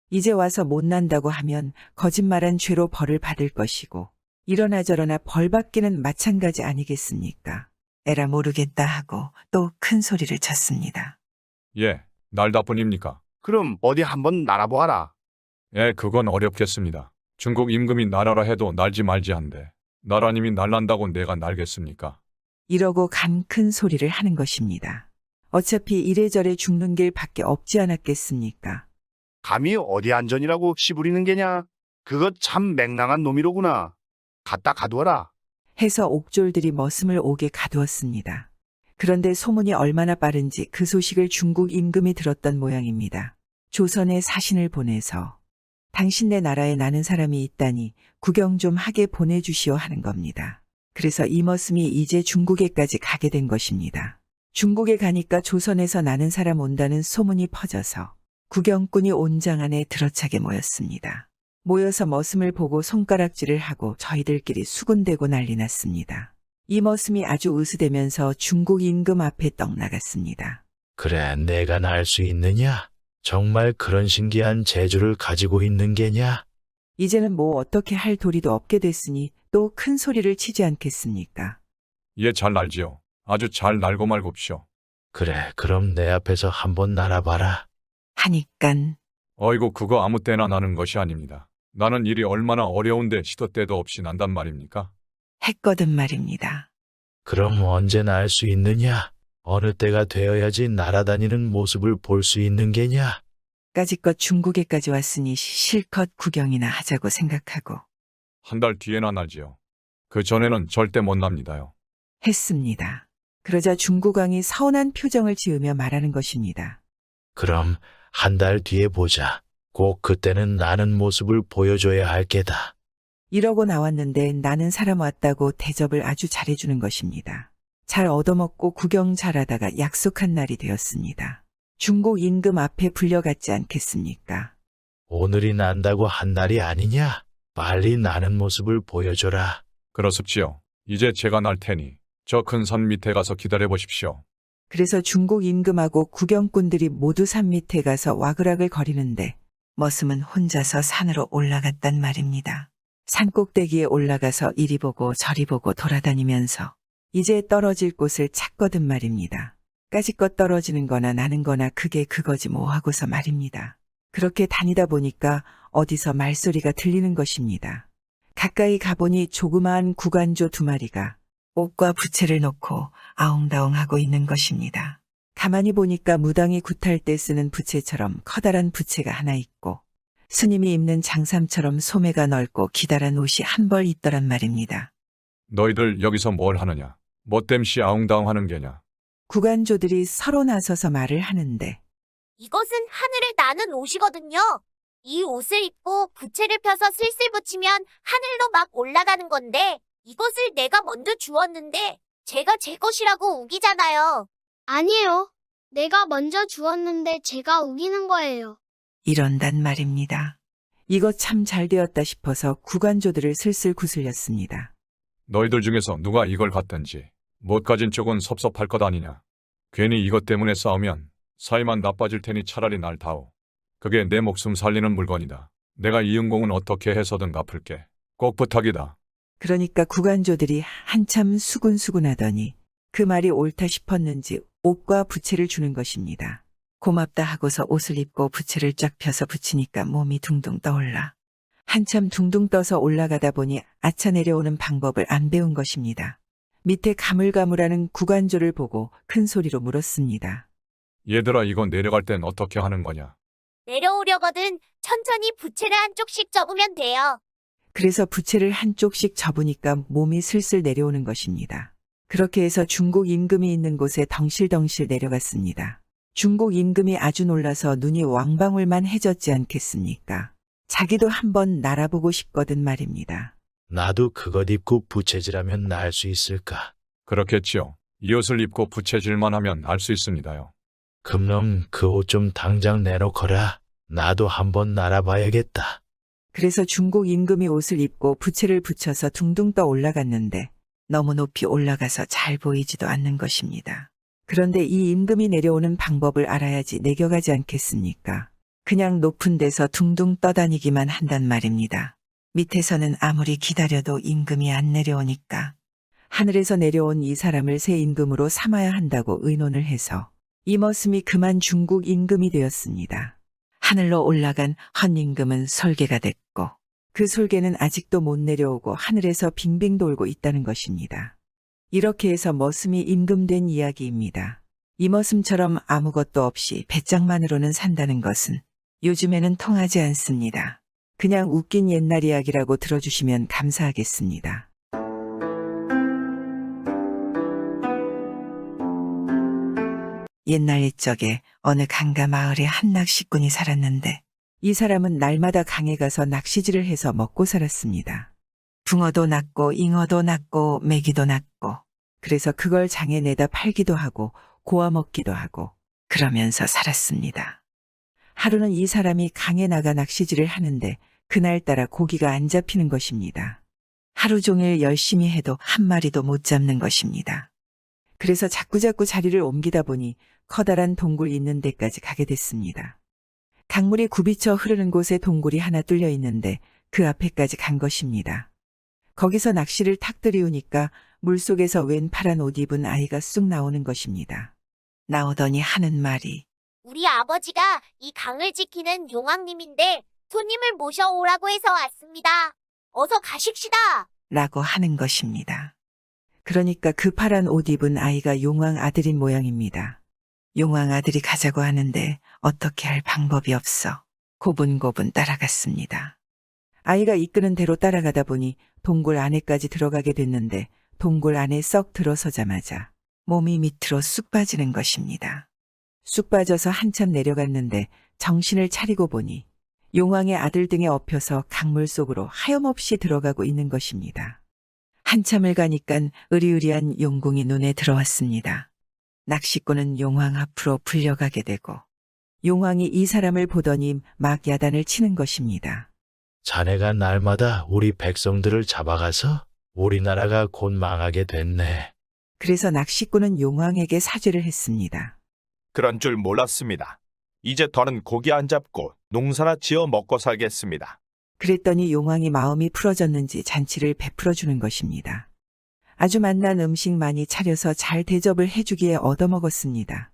이제 와서 못 난다고 하면 거짓말한 죄로 벌을 받을 것이고 이러나 저러나 벌 받기는 마찬가지 아니겠습니까? 에라 모르겠다 하고 또 큰 소리를 쳤습니다. 예, 날다 뿐입니까? 그럼 어디 한번 날아보아라. 예, 그건 어렵겠습니다. 중국 임금이 날아라 해도 날지 말지 한데 나라님이 날란다고 내가 날겠습니까? 이러고 간 큰 소리를 하는 것입니다. 어차피 이래저래 죽는 길 밖에 없지 않았겠습니까? 감히 어디 안전이라고 씨부리는 게냐? 그거 참 맹랑한 놈이로구나. 갖다 가두어라. 해서 옥졸들이 머슴을 옥에 가두었습니다. 그런데 소문이 얼마나 빠른지 그 소식을 중국 임금이 들었던 모양입니다. 조선에 사신을 보내서 당신네 나라에 나는 사람이 있다니 구경 좀 하게 보내주시오 하는 겁니다. 그래서 이머슴이 이제 중국에까지 가게 된 것입니다. 중국에 가니까 조선에서 나는 사람 온다는 소문이 퍼져서 구경꾼이 온장 안에 들어차게 모였습니다. 모여서 머슴을 보고 손가락질을 하고 저희들끼리 수군대고 난리 났습니다. 이 머슴이 아주 으스대면서 중국 임금 앞에 떡 나갔습니다. 그래, 내가 날 수 있느냐? 정말 그런 신기한 재주를 가지고 있는 게냐? 이제는 뭐 어떻게 할 도리도 없게 됐으니 또 큰 소리를 치지 않겠습니까? 예, 잘 날지요. 아주 잘 날고 말곱쇼. 그래, 그럼 내 앞에서 한번 날아봐라. 하니깐 어이구, 그거 아무 때나 나는 것이 아닙니다. 나는 일이 얼마나 어려운데 시도 때도 없이 난단 말입니까? 했거든 말입니다. 그럼 언제 날 수 있느냐? 어느 때가 되어야지 날아다니는 모습을 볼 수 있는 게냐? 까짓것 중국에까지 왔으니 실컷 구경이나 하자고 생각하고 한 달 뒤에나 날지요. 그 전에는 절대 못 납니다요. 했습니다. 그러자 중국왕이 서운한 표정을 지으며 말하는 것입니다. 그럼 한 달 뒤에 보자. 꼭 그때는 나는 모습을 보여줘야 할 게다. 이러고 나왔는데 나는 사람 왔다고 대접을 아주 잘해주는 것입니다. 잘 얻어먹고 구경 잘하다가 약속한 날이 되었습니다. 중국 임금 앞에 불려갔지 않겠습니까? 오늘이 난다고 한 날이 아니냐? 빨리 나는 모습을 보여줘라. 그렇습지요. 이제 제가 날 테니 저 큰 산 밑에 가서 기다려 보십시오. 그래서 중국 임금하고 구경꾼들이 모두 산 밑에 가서 와그락을 거리는데 머슴은 혼자서 산으로 올라갔단 말입니다. 산 꼭대기에 올라가서 이리 보고 저리 보고 돌아다니면서 이제 떨어질 곳을 찾거든 말입니다. 까짓것 떨어지는 거나 나는 거나 그게 그거지 뭐 하고서 말입니다. 그렇게 다니다 보니까 어디서 말소리가 들리는 것입니다. 가까이 가보니 조그마한 구간조 2마리가 옷과 부채를 놓고 아웅다웅하고 있는 것입니다. 가만히 보니까 무당이 굿할 때 쓰는 부채처럼 커다란 부채가 하나 있고 스님이 입는 장삼처럼 소매가 넓고 기다란 옷이 한 벌 있더란 말입니다. 너희들 여기서 뭘 하느냐? 뭐 땜시 아웅다웅 하는 게냐? 구간조들이 서로 나서서 말을 하는데 이것은 하늘을 나는 옷이거든요. 이 옷을 입고 부채를 펴서 슬슬 붙이면 하늘로 막 올라가는 건데 이것을 내가 먼저 주었는데 제가 제 것이라고 우기잖아요. 아니에요. 내가 먼저 주었는데 제가 우기는 거예요. 이런단 말입니다. 이거 참 잘 되었다 싶어서 구간조들을 슬슬 구슬렸습니다. 너희들 중에서 누가 이걸 갖든지 못 가진 쪽은 섭섭할 것 아니냐? 괜히 이것 때문에 싸우면 사이만 나빠질 테니 차라리 날 다오. 그게 내 목숨 살리는 물건이다. 내가 이 은공은 어떻게 해서든 갚을게. 꼭 부탁이다. 그러니까 구간조들이 한참 수군수군하더니 그 말이 옳다 싶었는지 옷과 부채를 주는 것입니다. 고맙다 하고서 옷을 입고 부채를 쫙 펴서 붙이니까 몸이 둥둥 떠올라. 한참 둥둥 떠서 올라가다 보니 아차 내려오는 방법을 안 배운 것입니다. 밑에 가물가물하는 구간조를 보고 큰 소리로 물었습니다. 얘들아, 이거 내려갈 땐 어떻게 하는 거냐? 내려오려거든 천천히 부채를 한쪽씩 접으면 돼요. 그래서 부채를 한쪽씩 접으니까 몸이 슬슬 내려오는 것입니다. 그렇게 해서 중국 임금이 있는 곳에 덩실덩실 내려갔습니다. 중국 임금이 아주 놀라서 눈이 왕방울만 해졌지 않겠습니까? 자기도 한번 날아보고 싶거든 말입니다. 나도 그것 입고 부채질하면 날 수 있을까? 그렇겠지요. 이 옷을 입고 부채질만 하면 알 수 있습니다요. 그럼 그 옷 좀 당장 내놓거라. 나도 한번 날아봐야겠다. 그래서 중국 임금이 옷을 입고 부채를 붙여서 둥둥 떠 올라갔는데 너무 높이 올라가서 잘 보이지도 않는 것입니다. 그런데 이 임금이 내려오는 방법을 알아야지 내겨가지 않겠습니까? 그냥 높은 데서 둥둥 떠다니기만 한단 말입니다. 밑에서는 아무리 기다려도 임금이 안 내려오니까 하늘에서 내려온 이 사람을 새 임금으로 삼아야 한다고 의논을 해서 이머슴이 그만 중국 임금이 되었습니다. 하늘로 올라간 헌임금은 솔개가 됐고 그 솔개는 아직도 못 내려오고 하늘에서 빙빙 돌고 있다는 것입니다. 이렇게 해서 머슴이 임금된 이야기입니다. 이머슴처럼 아무것도 없이 배짱만으로는 산다는 것은 요즘에는 통하지 않습니다. 그냥 웃긴 옛날 이야기라고 들어주시면 감사하겠습니다. 옛날 옛적에 어느 강가 마을에 한 낚시꾼이 살았는데 이 사람은 날마다 강에 가서 낚시질을 해서 먹고 살았습니다. 붕어도 낚고 잉어도 낚고 메기도 낚고 그래서 그걸 장에 내다 팔기도 하고 고아 먹기도 하고 그러면서 살았습니다. 하루는 이 사람이 강에 나가 낚시질을 하는데 그날따라 고기가 안 잡히는 것입니다. 하루 종일 열심히 해도 한 마리도 못 잡는 것입니다. 그래서 자꾸자꾸 자리를 옮기다 보니 커다란 동굴 있는 데까지 가게 됐습니다. 강물이 굽이쳐 흐르는 곳에 동굴이 하나 뚫려 있는데 그 앞에까지 간 것입니다. 거기서 낚시를 탁 들이우니까 물속에서 웬 파란 옷 입은 아이가 쑥 나오는 것입니다. 나오더니 하는 말이 우리 아버지가 이 강을 지키는 용왕님인데 손님을 모셔오라고 해서 왔습니다. 어서 가십시다. 라고 하는 것입니다. 그러니까 그 파란 옷 입은 아이가 용왕 아들인 모양입니다. 용왕 아들이 가자고 하는데 어떻게 할 방법이 없어 고분고분 따라갔습니다. 아이가 이끄는 대로 따라가다 보니 동굴 안에까지 들어가게 됐는데 동굴 안에 썩 들어서자마자 몸이 밑으로 쑥 빠지는 것입니다. 쑥 빠져서 한참 내려갔는데 정신을 차리고 보니 용왕의 아들 등에 엎여서 강물 속으로 하염없이 들어가고 있는 것입니다. 한참을 가니깐 으리으리한 용궁이 눈에 들어왔습니다. 낚시꾼은 용왕 앞으로 불려가게 되고 용왕이 이 사람을 보더니 막 야단을 치는 것입니다. 자네가 날마다 우리 백성들을 잡아가서 우리나라가 곧 망하게 됐네. 그래서 낚시꾼은 용왕에게 사죄를 했습니다. 그런 줄 몰랐습니다. 이제 더는 고기 안 잡고 농사나 지어 먹고 살겠습니다. 그랬더니 용왕이 마음이 풀어졌는지 잔치를 베풀어 주는 것입니다. 아주 맛난 음식 많이 차려서 잘 대접을 해주기에 얻어먹었습니다.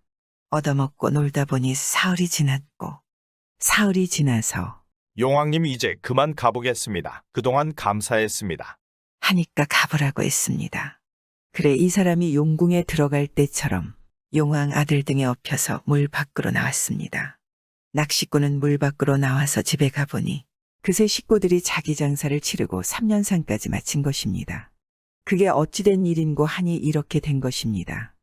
얻어먹고 놀다 보니 사흘이 지났고 사흘이 지나서 용왕님 이제 그만 가보겠습니다. 그동안 감사했습니다. 하니까 가보라고 했습니다. 그래 이 사람이 용궁에 들어갈 때처럼 용왕 아들 등에 엎여서 물 밖으로 나왔습니다. 낚시꾼은 물 밖으로 나와서 집에 가보니 그새 식구들이 자기 장사를 치르고 3년상까지 마친 것입니다. 그게 어찌된 일인고 하니 이렇게 된 것입니다.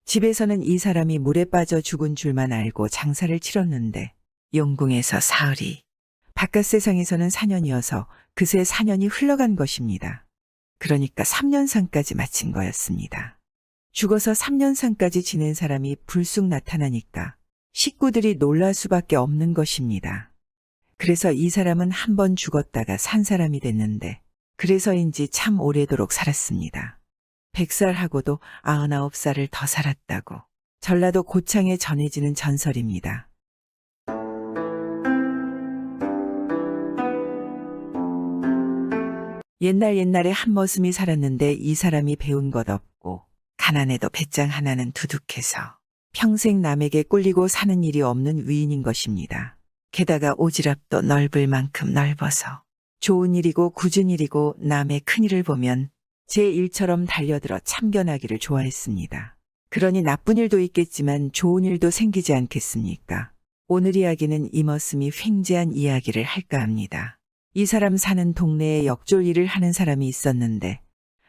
집에서는 이 사람이 물에 빠져 죽은 줄만 알고 장사를 치렀는데 용궁에서 사흘이, 바깥 세상에서는 4년이어서 그새 4년이 흘러간 것입니다. 그러니까 3년상까지 마친 거였습니다. 죽어서 3년상까지 지낸 사람이 불쑥 나타나니까 식구들이 놀랄 수밖에 없는 것입니다. 그래서 이 사람은 한 번 죽었다가 산 사람이 됐는데 그래서인지 참 오래도록 살았습니다. 100살하고도 99살을 더 살았다고 전라도 고창에 전해지는 전설입니다. 옛날에 한 머슴이 살았는데 이 사람이 배운 것 없고 가난해도 배짱 하나는 두둑해서 평생 남에게 꿀리고 사는 일이 없는 위인인 것입니다. 게다가 오지랖도 넓을 만큼 넓어서 좋은 일이고 굳은 일이고 남의 큰일을 보면 제 일처럼 달려들어 참견하기를 좋아했습니다. 그러니 나쁜 일도 있겠지만 좋은 일도 생기지 않겠습니까? 오늘 이야기는 이 머슴이 횡재한 이야기를 할까 합니다. 이 사람 사는 동네에 역졸 일을 하는 사람이 있었는데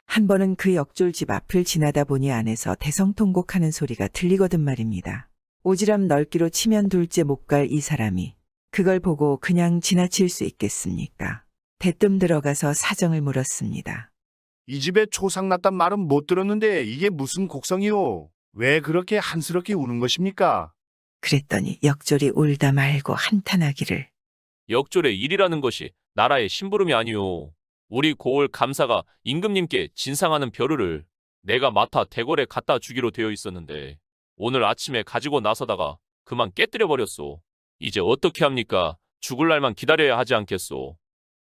한 번은 그 역졸집 앞을 지나다 보니 안에서 대성통곡하는 소리가 들리거든 말입니다. 오지랖 넓기로 치면 둘째 못 갈 이 사람이 그걸 보고 그냥 지나칠 수 있겠습니까? 대뜸 들어가서 사정을 물었습니다. 이 집에 초상 났단 말은 못 들었는데 이게 무슨 곡성이요? 왜 그렇게 한스럽게 우는 것입니까? 그랬더니 역졸이 울다 말고 한탄하기를 역졸의 일이라는 것이 나라의 심부름이 아니오. 우리 고을 감사가 임금님께 진상하는 벼르를 내가 맡아 대궐에 갖다 주기로 되어 있었는데 오늘 아침에 가지고 나서다가 그만 깨뜨려 버렸소. 이제 어떻게 합니까? 죽을 날만 기다려야 하지 않겠소.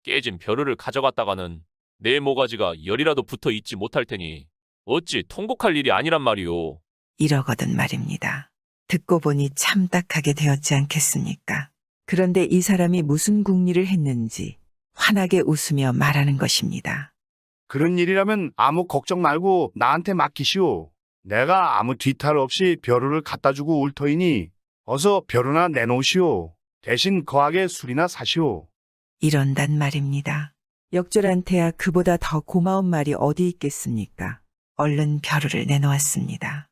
깨진 벼르를 가져갔다가는 내 모가지가 열이라도 붙어 있지 못할 테니 어찌 통곡할 일이 아니란 말이오. 이러거든 말입니다. 듣고 보니 참 딱하게 되었지 않겠습니까? 그런데 이 사람이 무슨 궁리를 했는지 환하게 웃으며 말하는 것입니다. 그런 일이라면 아무 걱정 말고 나한테 맡기시오. 내가 아무 뒤탈 없이 벼루를 갖다 주고 올 터이니 어서 벼루나 내놓으시오. 대신 거하게 술이나 사시오. 이런단 말입니다. 역졸한테야 그보다 더 고마운 말이 어디 있겠습니까? 얼른 벼루를 내놓았습니다.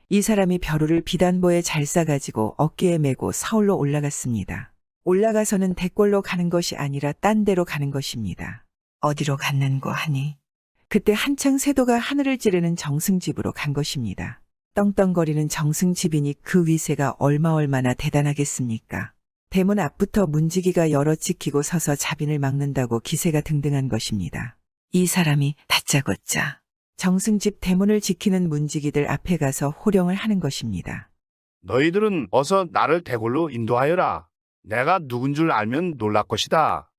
이 사람이 벼루를 비단보에 잘 싸가지고 어깨에 메고 서울로 올라갔습니다. 올라가서는 대궐로 가는 것이 아니라 딴 데로 가는 것입니다. 어디로 갔는고 하니 그때 한창 세도가 하늘을 찌르는 정승집으로 간 것입니다. 떵떵거리는 정승집이니 그 위세가 얼마나 대단하겠습니까? 대문 앞부터 문지기가 여러 지키고 서서 자빈을 막는다고 기세가 등등한 것입니다. 이 사람이 다짜고짜 정승집 대문을 지키는 문지기들 앞에 가서 호령을 하는 것입니다. 너희들은 어서 나를 대궐로 인도하여라. 내가 누군 줄 알면 놀랄 것이다.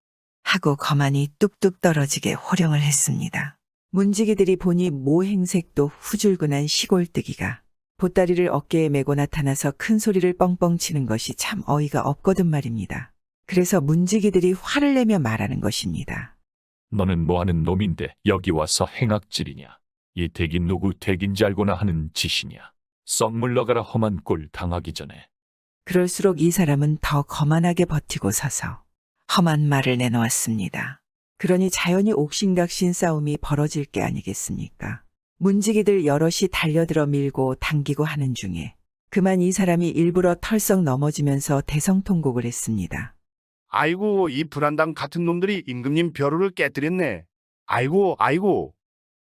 하고 거만이 뚝뚝 떨어지게 호령을 했습니다. 문지기들이 보니 모행색도 후줄근한 시골뜨기가 보따리를 어깨에 메고 나타나서 큰 소리를 뻥뻥 치는 것이 참 어이가 없거든 말입니다. 그래서 문지기들이 화를 내며 말하는 것입니다. 너는 뭐하는 놈인데 여기 와서 행악질이냐? 이 댁이 누구 댁인지 알고나 하는 짓이냐? 썩 물러가라 험한 꼴 당하기 전에. 그럴수록 이 사람은 더 거만하게 버티고 서서 험한 말을 내놓았습니다. 그러니 자연히 옥신각신 싸움이 벌어질 게 아니겠습니까? 문지기들 여럿이 달려들어 밀고 당기고 하는 중에 그만 이 사람이 일부러 털썩 넘어지면서 대성통곡을 했습니다. 아이고 이 불안당 같은 놈들이 임금님 벼루를 깨뜨렸네. 아이고 아이고.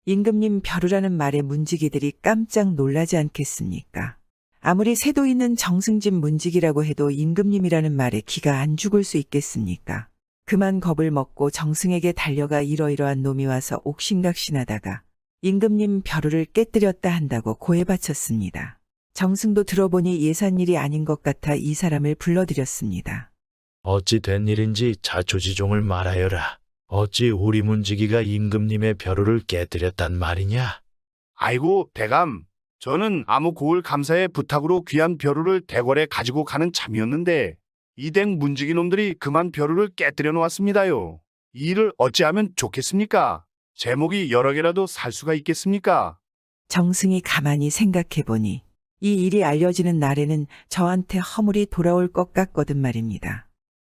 임금님 벼루라는 말에 문지기들이 깜짝 놀라지 않겠습니까? 아무리 새도 있는 정승집 문지기라고 해도 임금님이라는 말에 기가 안 죽을 수 있겠습니까? 그만 겁을 먹고 정승에게 달려가 이러이러한 놈이 와서 옥신각신하다가 임금님 벼루를 깨뜨렸다 한다고 고해 바쳤습니다. 정승도 들어보니 예산일이 아닌 것 같아 이 사람을 불러들였습니다. 어찌 된 일인지 자초지종을 말하여라. 어찌 우리 문지기가 임금님의 벼루를 깨뜨렸단 말이냐? 아이고 대감. 저는 아무 고을 감사의 부탁으로 귀한 벼루를 대궐에 가지고 가는 참이었는데 이 댁 문지기 놈들이 그만 벼루를 깨뜨려 놓았습니다요. 이 일을 어찌하면 좋겠습니까? 제목이 여러 개라도 살 수가 있겠습니까? 정승이 가만히 생각해보니 이 일이 알려지는 날에는 저한테 허물이 돌아올 것 같거든 말입니다.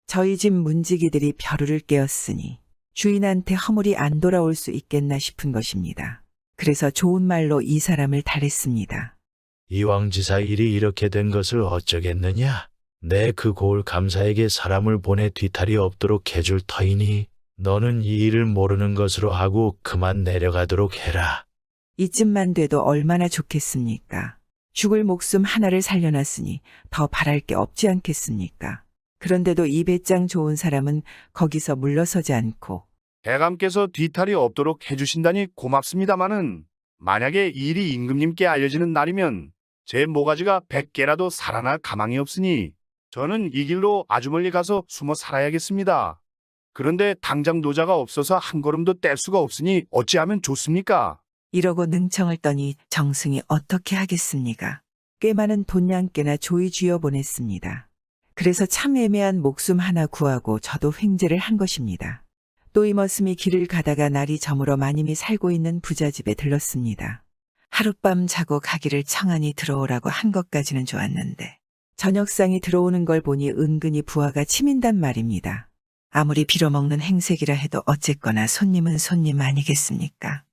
저희 집 문지기들이 벼루를 깨었으니 주인한테 허물이 안 돌아올 수 있겠나 싶은 것입니다. 그래서 좋은 말로 이 사람을 달했습니다. 이왕지사 일이 이렇게 된 것을 어쩌겠느냐? 내 그 고을 감사에게 사람을 보내 뒤탈이 없도록 해줄 터이니 너는 이 일을 모르는 것으로 하고 그만 내려가도록 해라. 이쯤만 돼도 얼마나 좋겠습니까? 죽을 목숨 하나를 살려놨으니 더 바랄 게 없지 않겠습니까? 그런데도 이 배짱 좋은 사람은 거기서 물러서지 않고 대감께서 뒤탈이 없도록 해주신다니 고맙습니다마는 만약에 이 일이 임금님께 알려지는 날이면 제 모가지가 100개라도 살아날 가망이 없으니 저는 이 길로 아주 멀리 가서 숨어 살아야겠습니다. 그런데 당장 노자가 없어서 한 걸음도 뗄 수가 없으니 어찌하면 좋습니까? 이러고 능청을 떠니 정승이 어떻게 하겠습니까? 꽤 많은 돈냥깨나 조이 쥐어 보냈습니다. 그래서 참 애매한 목숨 하나 구하고 저도 횡재를 한 것입니다. 또 이 머슴이 길을 가다가 날이 저물어 마님이 살고 있는 부자집에 들렀습니다. 하룻밤 자고 가기를 청하니 들어오라고 한 것까지는 좋았는데 저녁상이 들어오는 걸 보니 은근히 부하가 치민단 말입니다. 아무리 빌어먹는 행색이라 해도 어쨌거나 손님은 손님 아니겠습니까?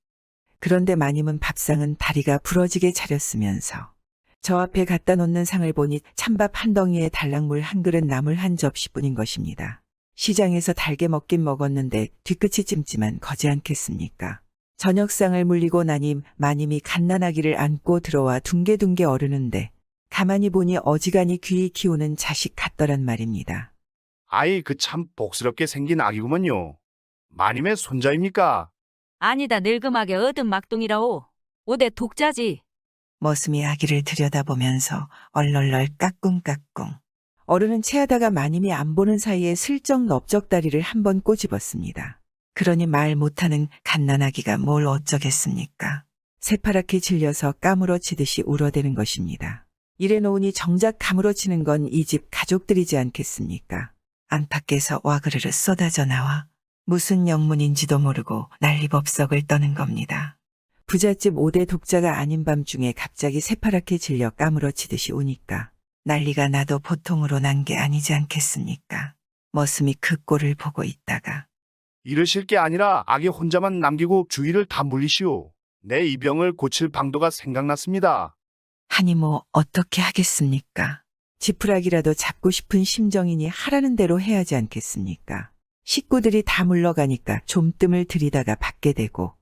그런데 마님은 밥상은 다리가 부러지게 차렸으면서 저 앞에 갖다 놓는 상을 보니 찬밥 한 덩이에 달랑물 한 그릇 나물 한 접시뿐인 것입니다. 시장에서 달게 먹긴 먹었는데 뒤끝이 찜찜한 거지 않겠습니까? 저녁상을 물리고 나니 마님이 갓난아기를 안고 들어와 둥게둥게 어르는데 가만히 보니 어지간히 귀히 키우는 자식 같더란 말입니다. 아이 그 참 복스럽게 생긴 아기구먼요. 마님의 손자입니까? 아니다 늙음하게 얻은 막둥이라오. 오대 독자지. 머슴이 아기를 들여다보면서 얼얼얼 까꿍까꿍. 어른은 체하다가 마님이 안 보는 사이에 슬쩍 넓적다리를 한번 꼬집었습니다. 그러니 말 못하는 갓난아기가 뭘 어쩌겠습니까? 새파랗게 질려서 까무러치듯이 울어대는 것입니다. 이래 놓으니 정작 까무러치는 건 이 집 가족들이지 않겠습니까? 안팎에서 와그르르 쏟아져 나와 무슨 영문인지도 모르고 난리법석을 떠는 겁니다. 부잣집 5대 독자가 아닌 밤중에 갑자기 새파랗게 질려 까무러치듯이 우니까 난리가 나도 보통으로 난 게 아니지 않겠습니까? 머슴이 그 꼴을 보고 있다가 이러실 게 아니라 아기 혼자만 남기고 주위를 다 물리시오. 내 이 병을 고칠 방도가 생각났습니다. 하니 뭐 어떻게 하겠습니까? 지푸라기라도 잡고 싶은 심정이니 하라는 대로 해야지 않겠습니까? 식구들이 다 물러가니까 좀 뜸을 들이다가 받게 되고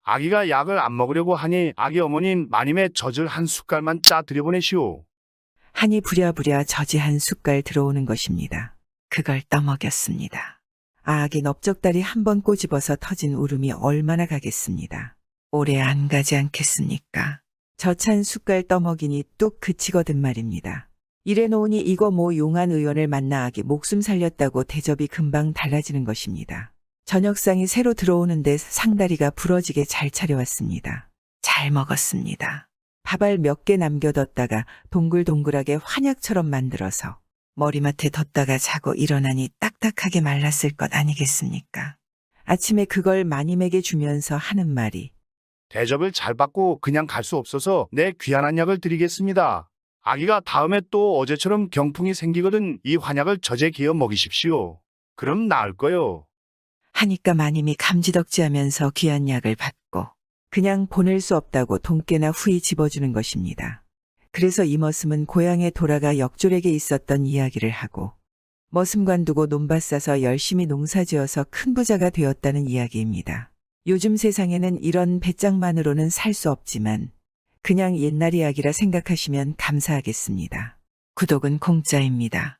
아기가 약을 안 먹으려고 하니 아기 어머님 마님의 젖을 한 숟갈만 짜 들여보내시오. 하니 부랴부랴 젖이 한 숟갈 들어오는 것입니다. 그걸 떠먹였습니다. 아기 넓적다리 한 번 꼬집어서 터진 울음이 얼마나 가겠습니다. 오래 안 가지 않겠습니까? 젖한 숟갈 떠먹이니 뚝 그치거든 말입니다. 이래 놓으니 이거 뭐 용한 의원을 만나 아기 목숨 살렸다고 대접이 금방 달라지는 것입니다. 저녁상이 새로 들어오는데 상다리가 부러지게 잘 차려왔습니다. 잘 먹었습니다. 밥알 몇 개 남겨뒀다가 동글동글하게 환약처럼 만들어서 머리맡에 뒀다가 자고 일어나니 딱딱하게 말랐을 것 아니겠습니까? 아침에 그걸 마님에게 주면서 하는 말이 대접을 잘 받고 그냥 갈 수 없어서 내 귀한 약을 드리겠습니다. 아기가 다음에 또 어제처럼 경풍이 생기거든 이 환약을 젖에 기어 먹이십시오. 그럼 나을 거요. 하니까 마님이 감지덕지하면서 귀한 약을 받고 그냥 보낼 수 없다고 돈깨나 후이 집어주는 것입니다. 그래서 이 머슴은 고향에 돌아가 역졸에게 있었던 이야기를 하고 머슴 관두고 논밭 사서 열심히 농사지어서 큰 부자가 되었다는 이야기입니다. 요즘 세상에는 이런 배짱만으로는 살 수 없지만 그냥 옛날 이야기라 생각하시면 감사하겠습니다. 구독은 공짜입니다.